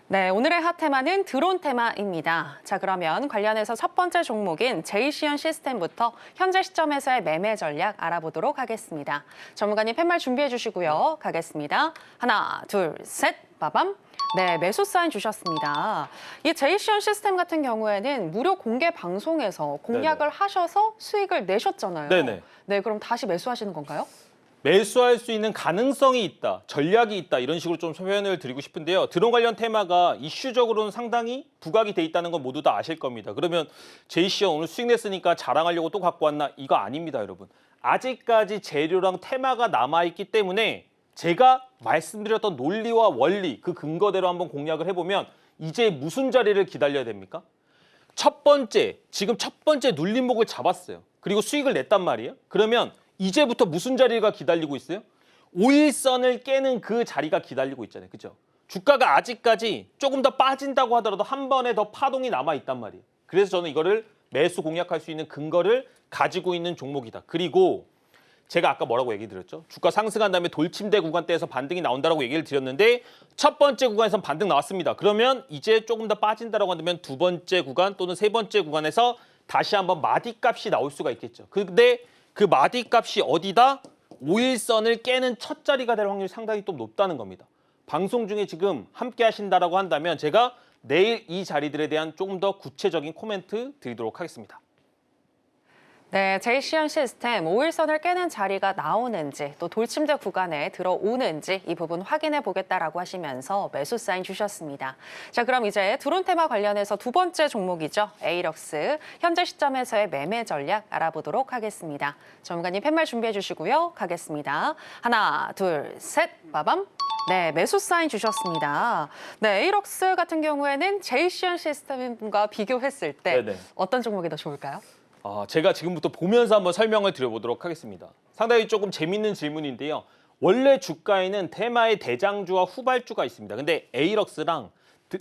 네, 오늘의 핫 테마는 드론 테마입니다. 자, 그러면 관련해서 첫 번째 종목인 제이시언 시스템부터 현재 시점에서의 매매 전략 알아보도록 하겠습니다. 전문가님 팻말 준비해 주시고요. 가겠습니다. 하나, 둘, 셋, 빠밤. 네, 매수 사인 주셨습니다. 이 제이시언 시스템 같은 경우에는 무료 공개 방송에서 공략을 하셔서 수익을 내셨잖아요. 네네. 네, 그럼 다시 매수하시는 건가요? 매수할 수 있는 가능성이 있다, 전략이 있다 이런 식으로 좀 표현을 드리고 싶은데요. 드론 관련 테마가 이슈적으로는 상당히 부각이 돼 있다는 건 모두 다 아실 겁니다. 그러면 제이시언 오늘 수익 냈으니까 자랑하려고 또 갖고 왔나? 이거 아닙니다, 여러분. 아직까지 재료랑 테마가 남아있기 때문에 제가 말씀드렸던 논리와 원리, 그 근거대로 한번 공략을 해보면 이제 무슨 자리를 기다려야 됩니까? 지금 첫 번째 눌림목을 잡았어요. 그리고 수익을 냈단 말이에요. 그러면 이제부터 무슨 자리가 기다리고 있어요? 5일선을 깨는 그 자리가 기다리고 있잖아요. 그죠? 주가가 아직까지 조금 더 빠진다고 하더라도 한 번에 더 파동이 남아있단 말이에요. 그래서 저는 이거를 매수 공략할 수 있는 근거를 가지고 있는 종목이다. 그리고 제가 아까 뭐라고 얘기 드렸죠? 주가 상승한 다음에 돌침대 구간대에서 반등이 나온다고 얘기를 드렸는데 첫 번째 구간에선 반등 나왔습니다. 그러면 이제 조금 더 빠진다라고 한다면 두 번째 구간 또는 세 번째 구간에서 다시 한번 마디값이 나올 수가 있겠죠. 근데 그 마디값이 어디다? 5일선을 깨는 첫 자리가 될 확률이 상당히 또 높다는 겁니다. 방송 중에 지금 함께 하신다라고 한다면 제가 내일 이 자리들에 대한 조금 더 구체적인 코멘트 드리도록 하겠습니다. 네, 제이시언 시스템 5일선을 깨는 자리가 나오는지 또 돌침대 구간에 들어오는지 이 부분 확인해 보겠다라고 하시면서 매수 사인 주셨습니다. 자, 그럼 이제 드론 테마 관련해서 두 번째 종목이죠. 에이럭스. 현재 시점에서의 매매 전략 알아보도록 하겠습니다. 전문가님 팻말 준비해 주시고요. 가겠습니다. 하나, 둘, 셋, 빠밤. 네, 매수 사인 주셨습니다. 네, 에이럭스 같은 경우에는 제이시언 시스템과 비교했을 때 네네. 어떤 종목이 더 좋을까요? 제가 지금부터 보면서 한번 설명을 드려보도록 하겠습니다. 상당히 조금 재밌는 질문인데요. 원래 주가에는 테마의 대장주와 후발주가 있습니다. 근데 에이럭스랑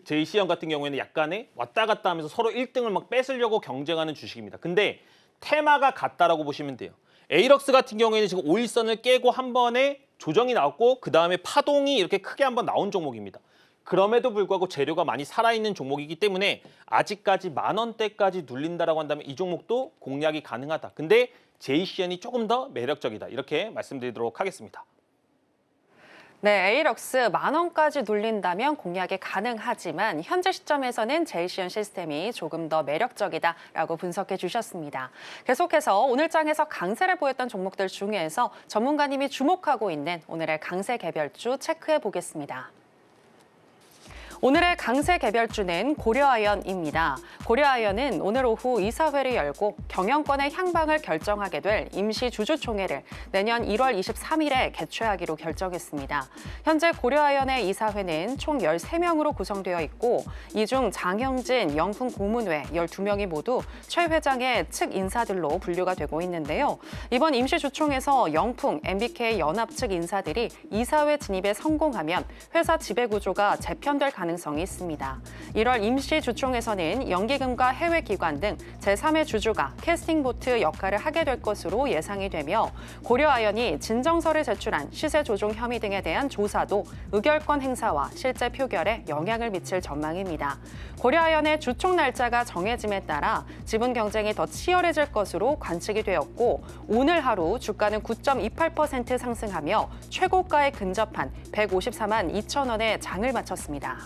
제이시언 같은 경우에는 약간의 왔다 갔다 하면서 서로 1등을 막 뺏으려고 경쟁하는 주식입니다. 근데 테마가 같다라고 보시면 돼요. 에이럭스 같은 경우에는 지금 5일선을 깨고 한 번에 조정이 나왔고 그 다음에 파동이 이렇게 크게 한번 나온 종목입니다. 그럼에도 불구하고 재료가 많이 살아있는 종목이기 때문에 아직까지 10,000원대까지 눌린다라고 한다면 이 종목도 공략이 가능하다. 근데 제이시언이 조금 더 매력적이다. 이렇게 말씀드리도록 하겠습니다. 네, 에이럭스 10,000원까지 눌린다면 공략이 가능하지만 현재 시점에서는 제이시언 시스템이 조금 더 매력적이다라고 분석해 주셨습니다. 계속해서 오늘 장에서 강세를 보였던 종목들 중에서 전문가님이 주목하고 있는 오늘의 강세 개별주 체크해 보겠습니다. 오늘의 강세 개별주는 고려아연입니다. 고려아연은 오늘 오후 이사회를 열고 경영권의 향방을 결정하게 될 임시 주주총회를 내년 1월 23일에 개최하기로 결정했습니다. 현재 고려아연의 이사회는 총 13명으로 구성되어 있고 이 중 장영진 영풍 고문회 12명이 모두 최 회장의 측 인사들로 분류가 되고 있는데요. 이번 임시 주총에서 영풍, MBK 연합 측 인사들이 이사회 진입에 성공하면 회사 지배구조가 재편될 가능성이 있습니다. 1월 임시 주총에서는 연기금과 해외 기관 등 제3의 주주가 캐스팅보트 역할을 하게 될 것으로 예상이 되며 고려아연이 진정서를 제출한 시세 조종 혐의 등에 대한 조사도 의결권 행사와 실제 표결에 영향을 미칠 전망입니다. 고려아연의 주총 날짜가 정해짐에 따라 지분 경쟁이 더 치열해질 것으로 관측이 되었고 오늘 하루 주가는 9.28% 상승하며 최고가에 근접한 154만 2천 원에 장을 마쳤습니다.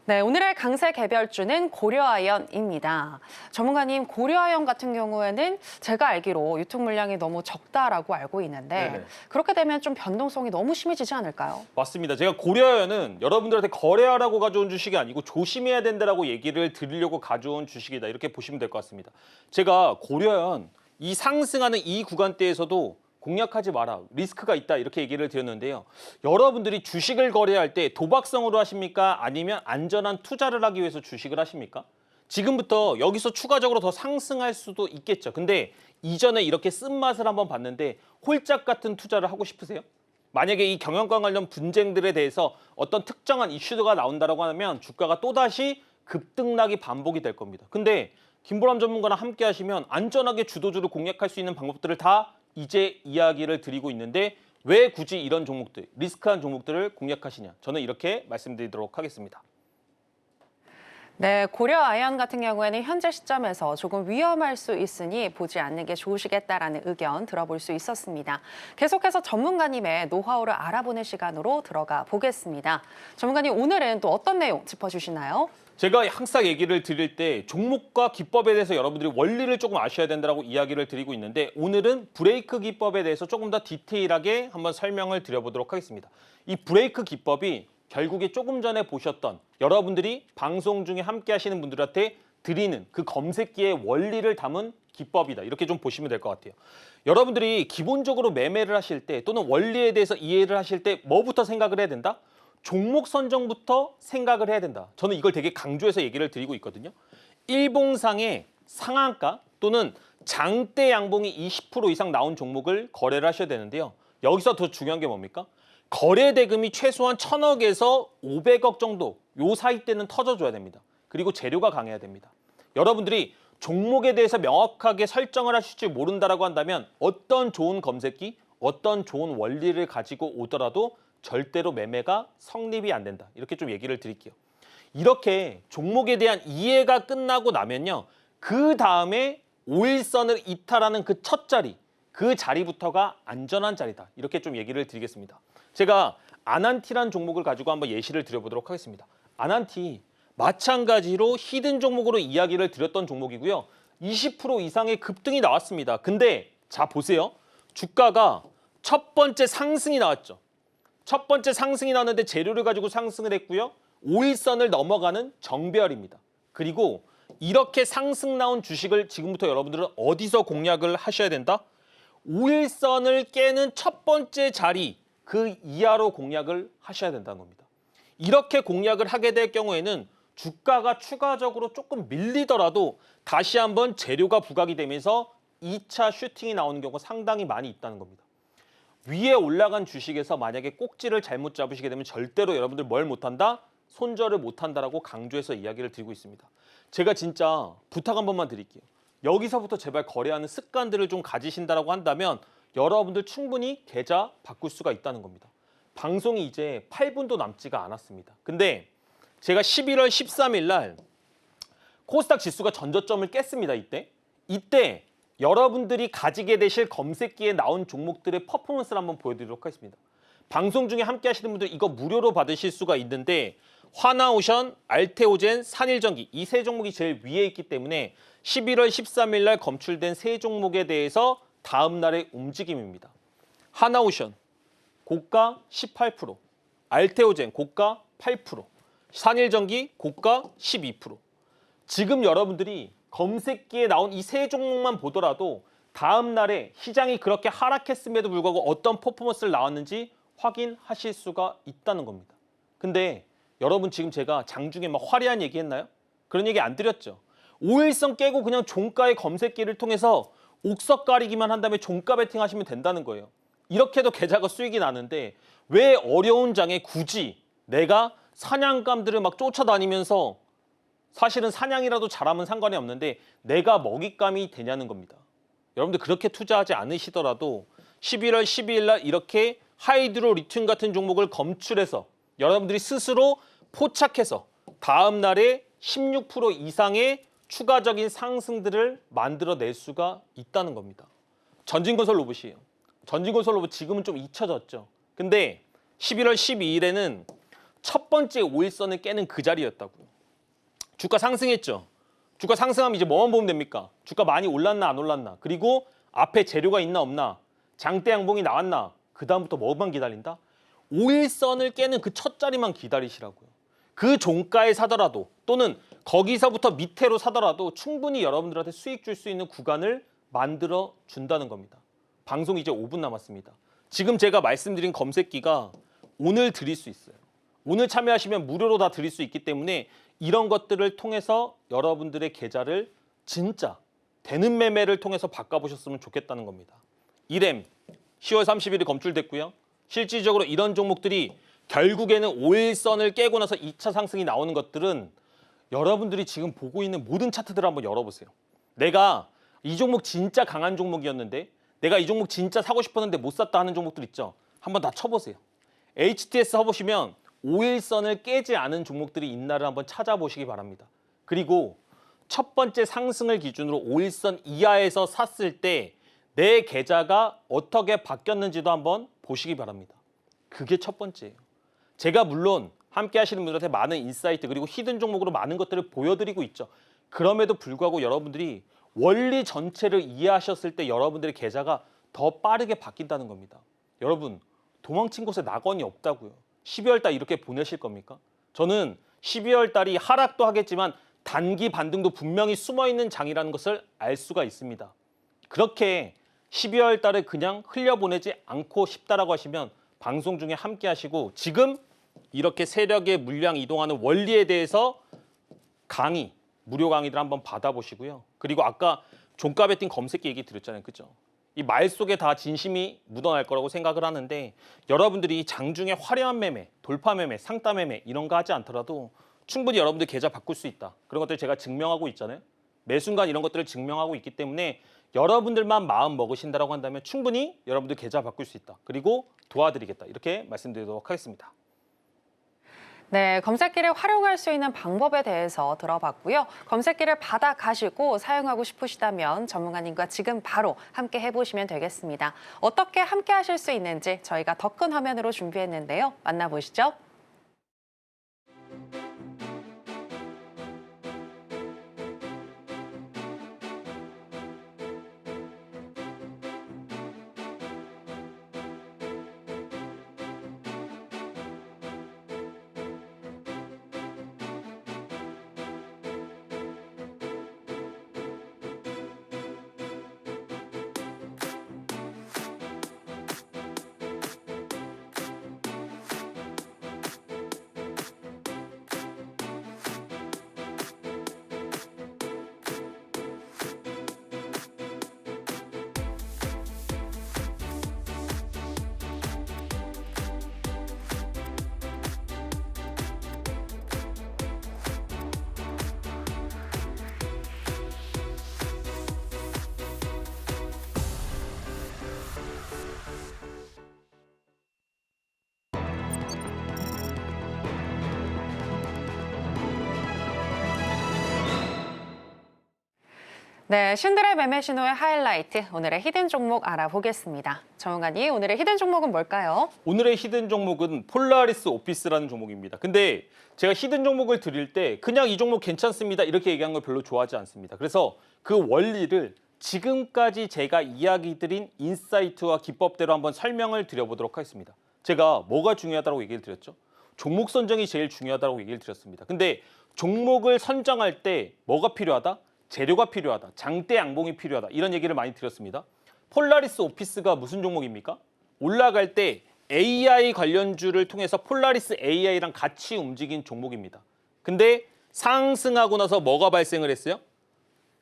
네, 오늘의 강세 개별주는 고려아연입니다. 전문가님, 고려아연 같은 경우에는 제가 알기로 유통 물량이 너무 적다라고 알고 있는데 네네. 그렇게 되면 좀 변동성이 너무 심해지지 않을까요? 맞습니다. 제가 고려아연은 여러분들한테 거래하라고 가져온 주식이 아니고 조심해야 된다라고 얘기를 드리려고 가져온 주식이다. 이렇게 보시면 될 것 같습니다. 제가 고려아연 이 상승하는 이 구간대에서도 공략하지 마라. 리스크가 있다. 이렇게 얘기를 드렸는데요. 여러분들이 주식을 거래할 때 도박성으로 하십니까? 아니면 안전한 투자를 하기 위해서 주식을 하십니까? 지금부터 여기서 추가적으로 더 상승할 수도 있겠죠. 근데 이전에 이렇게 쓴맛을 한번 봤는데 홀짝 같은 투자를 하고 싶으세요? 만약에 이 경영권 관련 분쟁들에 대해서 어떤 특정한 이슈가 나온다고 하면 주가가 또다시 급등락이 반복이 될 겁니다. 근데 김보람 전문가랑 함께 하시면 안전하게 주도주를 공략할 수 있는 방법들을 다 이제 이야기를 드리고 있는데 왜 굳이 이런 종목들, 리스크한 종목들을 공략하시냐. 저는 이렇게 말씀드리도록 하겠습니다. 네, 고려아연 같은 경우에는 현재 시점에서 조금 위험할 수 있으니 보지 않는 게 좋으시겠다라는 의견 들어볼 수 있었습니다. 계속해서 전문가님의 노하우를 알아보는 시간으로 들어가 보겠습니다. 전문가님, 오늘은 또 어떤 내용 짚어주시나요? 제가 항상 얘기를 드릴 때 종목과 기법에 대해서 여러분들이 원리를 조금 아셔야 된다고 이야기를 드리고 있는데 오늘은 브레이크 기법에 대해서 조금 더 디테일하게 한번 설명을 드려보도록 하겠습니다. 이 브레이크 기법이 결국에 조금 전에 보셨던 여러분들이 방송 중에 함께 하시는 분들한테 드리는 그 검색기의 원리를 담은 기법이다. 이렇게 좀 보시면 될 것 같아요. 여러분들이 기본적으로 매매를 하실 때 또는 원리에 대해서 이해를 하실 때 뭐부터 생각을 해야 된다? 종목 선정부터 생각을 해야 된다. 저는 이걸 되게 강조해서 얘기를 드리고 있거든요. 일봉상의 상한가 또는 장대 양봉이 20% 이상 나온 종목을 거래를 하셔야 되는데요. 여기서 더 중요한 게 뭡니까? 거래 대금이 최소한 1,000억에서 500억 정도 요 사이 때는 터져줘야 됩니다. 그리고 재료가 강해야 됩니다. 여러분들이 종목에 대해서 명확하게 설정을 하실 줄 모른다라고 한다면 어떤 좋은 검색기, 어떤 좋은 원리를 가지고 오더라도 절대로 매매가 성립이 안 된다. 이렇게 좀 얘기를 드릴게요. 이렇게 종목에 대한 이해가 끝나고 나면요. 그 다음에 5일선을 이탈하는 그 첫 자리, 그 자리부터가 안전한 자리다. 이렇게 좀 얘기를 드리겠습니다. 제가 아난티란 종목을 가지고 한번 예시를 드려보도록 하겠습니다. 아난티 마찬가지로 히든 종목으로 이야기를 드렸던 종목이고요. 20% 이상의 급등이 나왔습니다. 근데 자 보세요. 주가가 첫 번째 상승이 나왔죠. 첫 번째 상승이 나왔는데 재료를 가지고 상승을 했고요. 5일선을 넘어가는 정배열입니다. 그리고 이렇게 상승 나온 주식을 지금부터 여러분들은 어디서 공략을 하셔야 된다? 5일선을 깨는 첫 번째 자리 그 이하로 공략을 하셔야 된다는 겁니다. 이렇게 공략을 하게 될 경우에는 주가가 추가적으로 조금 밀리더라도 다시 한번 재료가 부각이 되면서 2차 슈팅이 나오는 경우가 상당히 많이 있다는 겁니다. 위에 올라간 주식에서 만약에 꼭지를 잘못 잡으시게 되면 절대로 여러분들 뭘 못한다? 손절을 못한다라고 강조해서 이야기를 드리고 있습니다. 제가 진짜 부탁 한 번만 드릴게요. 여기서부터 제발 거래하는 습관들을 좀 가지신다라고 한다면 여러분들 충분히 계좌 바꿀 수가 있다는 겁니다. 방송이 이제 8분도 남지가 않았습니다. 근데 제가 11월 13일 날 코스닥 지수가 전저점을 깼습니다. 이때 여러분들이 가지게 되실 검색기에 나온 종목들의 퍼포먼스를 한번 보여드리도록 하겠습니다. 방송 중에 함께 하시는 분들 이거 무료로 받으실 수가 있는데 화나오션, 알테오젠, 산일전기 이 세 종목이 제일 위에 있기 때문에 11월 13일 날 검출된 세 종목에 대해서 다음 날의 움직임입니다. 하나오션 고가 18%, 알테오젠 고가 8%, 산일전기 고가 12%. 지금 여러분들이 검색기에 나온 이 세 종목만 보더라도 다음 날에 시장이 그렇게 하락했음에도 불구하고 어떤 퍼포먼스를 나왔는지 확인하실 수가 있다는 겁니다. 근데 여러분 지금 제가 장중에 막 화려한 얘기 했나요? 그런 얘기 안 드렸죠. 5일선 깨고 그냥 종가의 검색기를 통해서 옥석 가리기만 한 다음에 종가 베팅 하시면 된다는 거예요. 이렇게도 계좌가 수익이 나는데 왜 어려운 장에 굳이 내가 사냥감들을 막 쫓아다니면서 사실은 사냥이라도 잘하면 상관이 없는데 내가 먹잇감이 되냐는 겁니다. 여러분들 그렇게 투자하지 않으시더라도 11월 12일 날 이렇게 하이드로 리튬 같은 종목을 검출해서 여러분들이 스스로 포착해서 다음 날에 16% 이상의 추가적인 상승들을 만들어낼 수가 있다는 겁니다. 전진건설 로봇이에요. 전진건설 로봇 지금은 좀 잊혀졌죠. 근데 11월 12일에는 첫 번째 5일선을 깨는 그 자리였다고요. 주가 상승했죠. 주가 상승하면 이제 뭐만 보면 됩니까? 주가 많이 올랐나 안 올랐나? 그리고 앞에 재료가 있나 없나? 장대 양봉이 나왔나? 그 다음부터 뭐만 기다린다? 5일선을 깨는 그 첫 자리만 기다리시라고요. 그 종가에 사더라도 또는 거기서부터 밑으로 사더라도 충분히 여러분들한테 수익 줄 수 있는 구간을 만들어 준다는 겁니다. 방송 이제 5분 남았습니다. 지금 제가 말씀드린 검색기가 오늘 드릴 수 있어요. 오늘 참여하시면 무료로 다 드릴 수 있기 때문에 이런 것들을 통해서 여러분들의 계좌를 진짜 되는 매매를 통해서 바꿔보셨으면 좋겠다는 겁니다. 이램 10월 30일에 검출됐고요. 실질적으로 이런 종목들이 결국에는 5일선을 깨고 나서 2차 상승이 나오는 것들은 여러분들이 지금 보고 있는 모든 차트들을 한번 열어보세요. 내가 이 종목 진짜 강한 종목이었는데 내가 이 종목 진짜 사고 싶었는데 못 샀다 하는 종목들 있죠. 한번 다 쳐보세요. HTS 해보시면 5일선을 깨지 않은 종목들이 있나를 한번 찾아보시기 바랍니다. 그리고 첫 번째 상승을 기준으로 5일선 이하에서 샀을 때 내 계좌가 어떻게 바뀌었는지도 한번 보시기 바랍니다. 그게 첫 번째예요. 제가 물론 함께 하시는 분들한테 많은 인사이트 그리고 히든 종목으로 많은 것들을 보여드리고 있죠. 그럼에도 불구하고 여러분들이 원리 전체를 이해하셨을 때 여러분들의 계좌가 더 빠르게 바뀐다는 겁니다. 여러분 도망친 곳에 낙원이 없다고요. 12월 달 이렇게 보내실 겁니까? 저는 12월 달이 하락도 하겠지만 단기 반등도 분명히 숨어있는 장이라는 것을 알 수가 있습니다. 그렇게 12월 달에 그냥 흘려보내지 않고 싶다라고 하시면 방송 중에 함께 하시고 지금 이렇게 세력의 물량 이동하는 원리에 대해서 강의, 무료 강의들 한번 받아보시고요. 그리고 아까 종가 베팅 검색기 얘기 드렸잖아요. 그죠? 이 말 속에 다 진심이 묻어날 거라고 생각을 하는데 여러분들이 장중에 화려한 매매, 돌파 매매, 상따 매매 이런 거 하지 않더라도 충분히 여러분들 계좌 바꿀 수 있다. 그런 것들 제가 증명하고 있잖아요. 매 순간 이런 것들을 증명하고 있기 때문에 여러분들만 마음 먹으신다라고 한다면 충분히 여러분들 계좌 바꿀 수 있다. 그리고 도와드리겠다. 이렇게 말씀드리도록 하겠습니다. 네, 검색기를 활용할 수 있는 방법에 대해서 들어봤고요. 검색기를 받아 가시고 사용하고 싶으시다면 전문가님과 지금 바로 함께 해보시면 되겠습니다. 어떻게 함께 하실 수 있는지 저희가 더 큰 화면으로 준비했는데요. 만나보시죠. 네, 신드라 매매 신호의 하이라이트, 오늘의 히든 종목 알아보겠습니다. 전문가님, 오늘의 히든 종목은 뭘까요? 오늘의 히든 종목은 폴라리스 오피스라는 종목입니다. 근데 제가 히든 종목을 드릴 때 그냥 이 종목 괜찮습니다 이렇게 얘기한 걸 별로 좋아하지 않습니다. 그래서 그 원리를 지금까지 제가 이야기 드린 인사이트와 기법대로 한번 설명을 드려보도록 하겠습니다. 제가 뭐가 중요하다고 얘기를 드렸죠? 종목 선정이 제일 중요하다고 얘기를 드렸습니다. 근데 종목을 선정할 때 뭐가 필요하다? 재료가 필요하다. 장대 양봉이 필요하다. 이런 얘기를 많이 드렸습니다. 폴라리스 오피스가 무슨 종목입니까? 올라갈 때 AI 관련주를 통해서 폴라리스 AI랑 같이 움직인 종목입니다. 근데 상승하고 나서 뭐가 발생을 했어요?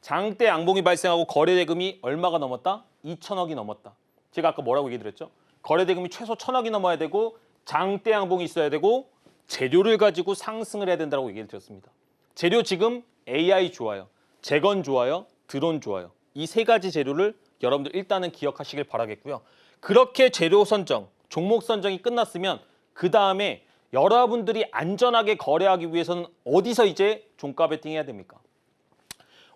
장대 양봉이 발생하고 거래대금이 얼마가 넘었다? 2천억이 넘었다. 제가 아까 뭐라고 얘기 드렸죠? 거래대금이 최소 1,000억이 넘어야 되고 장대 양봉이 있어야 되고 재료를 가지고 상승을 해야 된다고 얘기를 드렸습니다. 재료 지금 AI 좋아요. 재건 좋아요. 드론 좋아요. 이 세 가지 재료를 여러분들 일단은 기억하시길 바라겠고요. 그렇게 재료 선정, 종목 선정이 끝났으면 그 다음에 여러분들이 안전하게 거래하기 위해서는 어디서 이제 종가 베팅 해야 됩니까?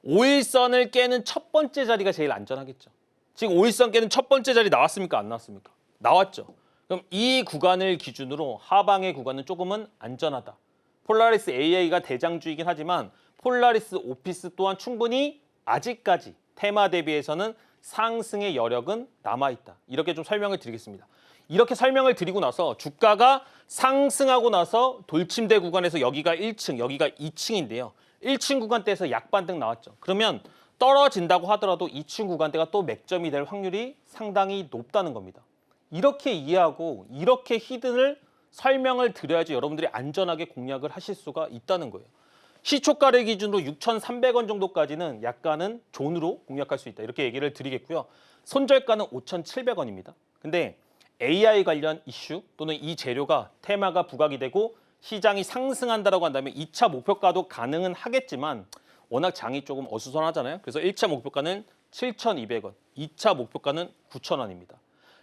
5일선을 깨는 첫 번째 자리가 제일 안전하겠죠. 지금 5일선 깨는 첫 번째 자리 나왔습니까? 안 나왔습니까? 나왔죠. 그럼 이 구간을 기준으로 하방의 구간은 조금은 안전하다. 폴라리스 AI가 대장주이긴 하지만 폴라리스 오피스 또한 충분히 아직까지 테마 대비해서는 상승의 여력은 남아있다. 이렇게 좀 설명을 드리겠습니다. 이렇게 설명을 드리고 나서 주가가 상승하고 나서 돌침대 구간에서 여기가 1층, 여기가 2층인데요. 1층 구간대에서 약반등 나왔죠. 그러면 떨어진다고 하더라도 2층 구간대가 또 맥점이 될 확률이 상당히 높다는 겁니다. 이렇게 이해하고 이렇게 히든을 설명을 드려야지 여러분들이 안전하게 공략을 하실 수가 있다는 거예요. 시초가를 기준으로 6,300원 정도까지는 약간은 존으로 공략할 수 있다. 이렇게 얘기를 드리겠고요. 손절가는 5,700원입니다. 근데 AI 관련 이슈 또는 이 재료가 테마가 부각이 되고 시장이 상승한다라고 한다면 2차 목표가도 가능은 하겠지만 워낙 장이 조금 어수선하잖아요. 그래서 1차 목표가는 7,200원, 2차 목표가는 9,000원입니다.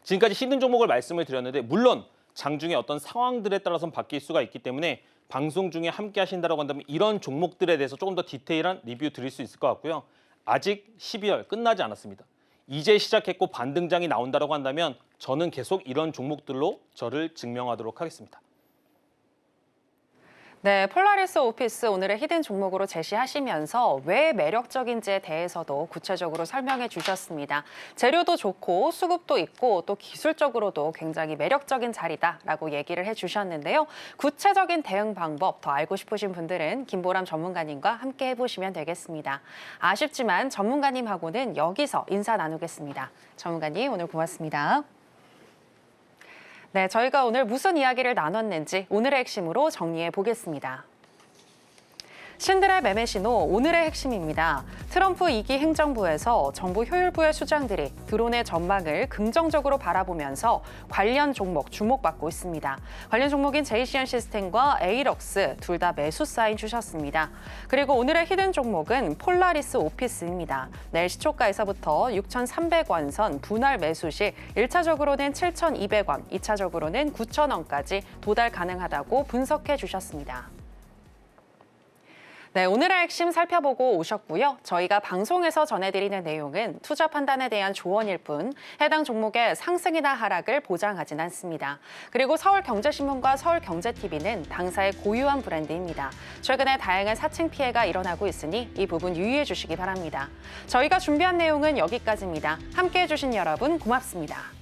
지금까지 히든 종목을 말씀을 드렸는데 물론 장중에 어떤 상황들에 따라서는 바뀔 수가 있기 때문에 방송 중에 함께 하신다고 한다면 이런 종목들에 대해서 조금 더 디테일한 리뷰 드릴 수 있을 것 같고요. 아직 12월 끝나지 않았습니다. 이제 시작했고 반등장이 나온다고 한다면 저는 계속 이런 종목들로 저를 증명하도록 하겠습니다. 네, 폴라리스 오피스 오늘의 히든 종목으로 제시하시면서 왜 매력적인지에 대해서도 구체적으로 설명해 주셨습니다. 재료도 좋고 수급도 있고 또 기술적으로도 굉장히 매력적인 자리다라고 얘기를 해주셨는데요. 구체적인 대응 방법 더 알고 싶으신 분들은 김보람 전문가님과 함께 해보시면 되겠습니다. 아쉽지만 전문가님하고는 여기서 인사 나누겠습니다. 전문가님 오늘 고맙습니다. 네, 저희가 오늘 무슨 이야기를 나눴는지 오늘의 핵심으로 정리해 보겠습니다. 신드라 매매 신호 오늘의 핵심입니다. 트럼프 2기 행정부에서 정부 효율부의 수장들이 드론의 전망을 긍정적으로 바라보면서 관련 종목 주목받고 있습니다. 관련 종목인 제이시언 시스템과 에이럭스 둘 다 매수 사인 주셨습니다. 그리고 오늘의 히든 종목은 폴라리스 오피스입니다. 내일 시초가에서부터 6,300원 선 분할 매수 시 1차적으로는 7,200원, 2차적으로는 9,000원까지 도달 가능하다고 분석해 주셨습니다. 네, 오늘의 핵심 살펴보고 오셨고요. 저희가 방송에서 전해드리는 내용은 투자 판단에 대한 조언일 뿐 해당 종목의 상승이나 하락을 보장하진 않습니다. 그리고 서울경제신문과 서울경제TV는 당사의 고유한 브랜드입니다. 최근에 다양한 사칭 피해가 일어나고 있으니 이 부분 유의해 주시기 바랍니다. 저희가 준비한 내용은 여기까지입니다. 함께해 주신 여러분 고맙습니다.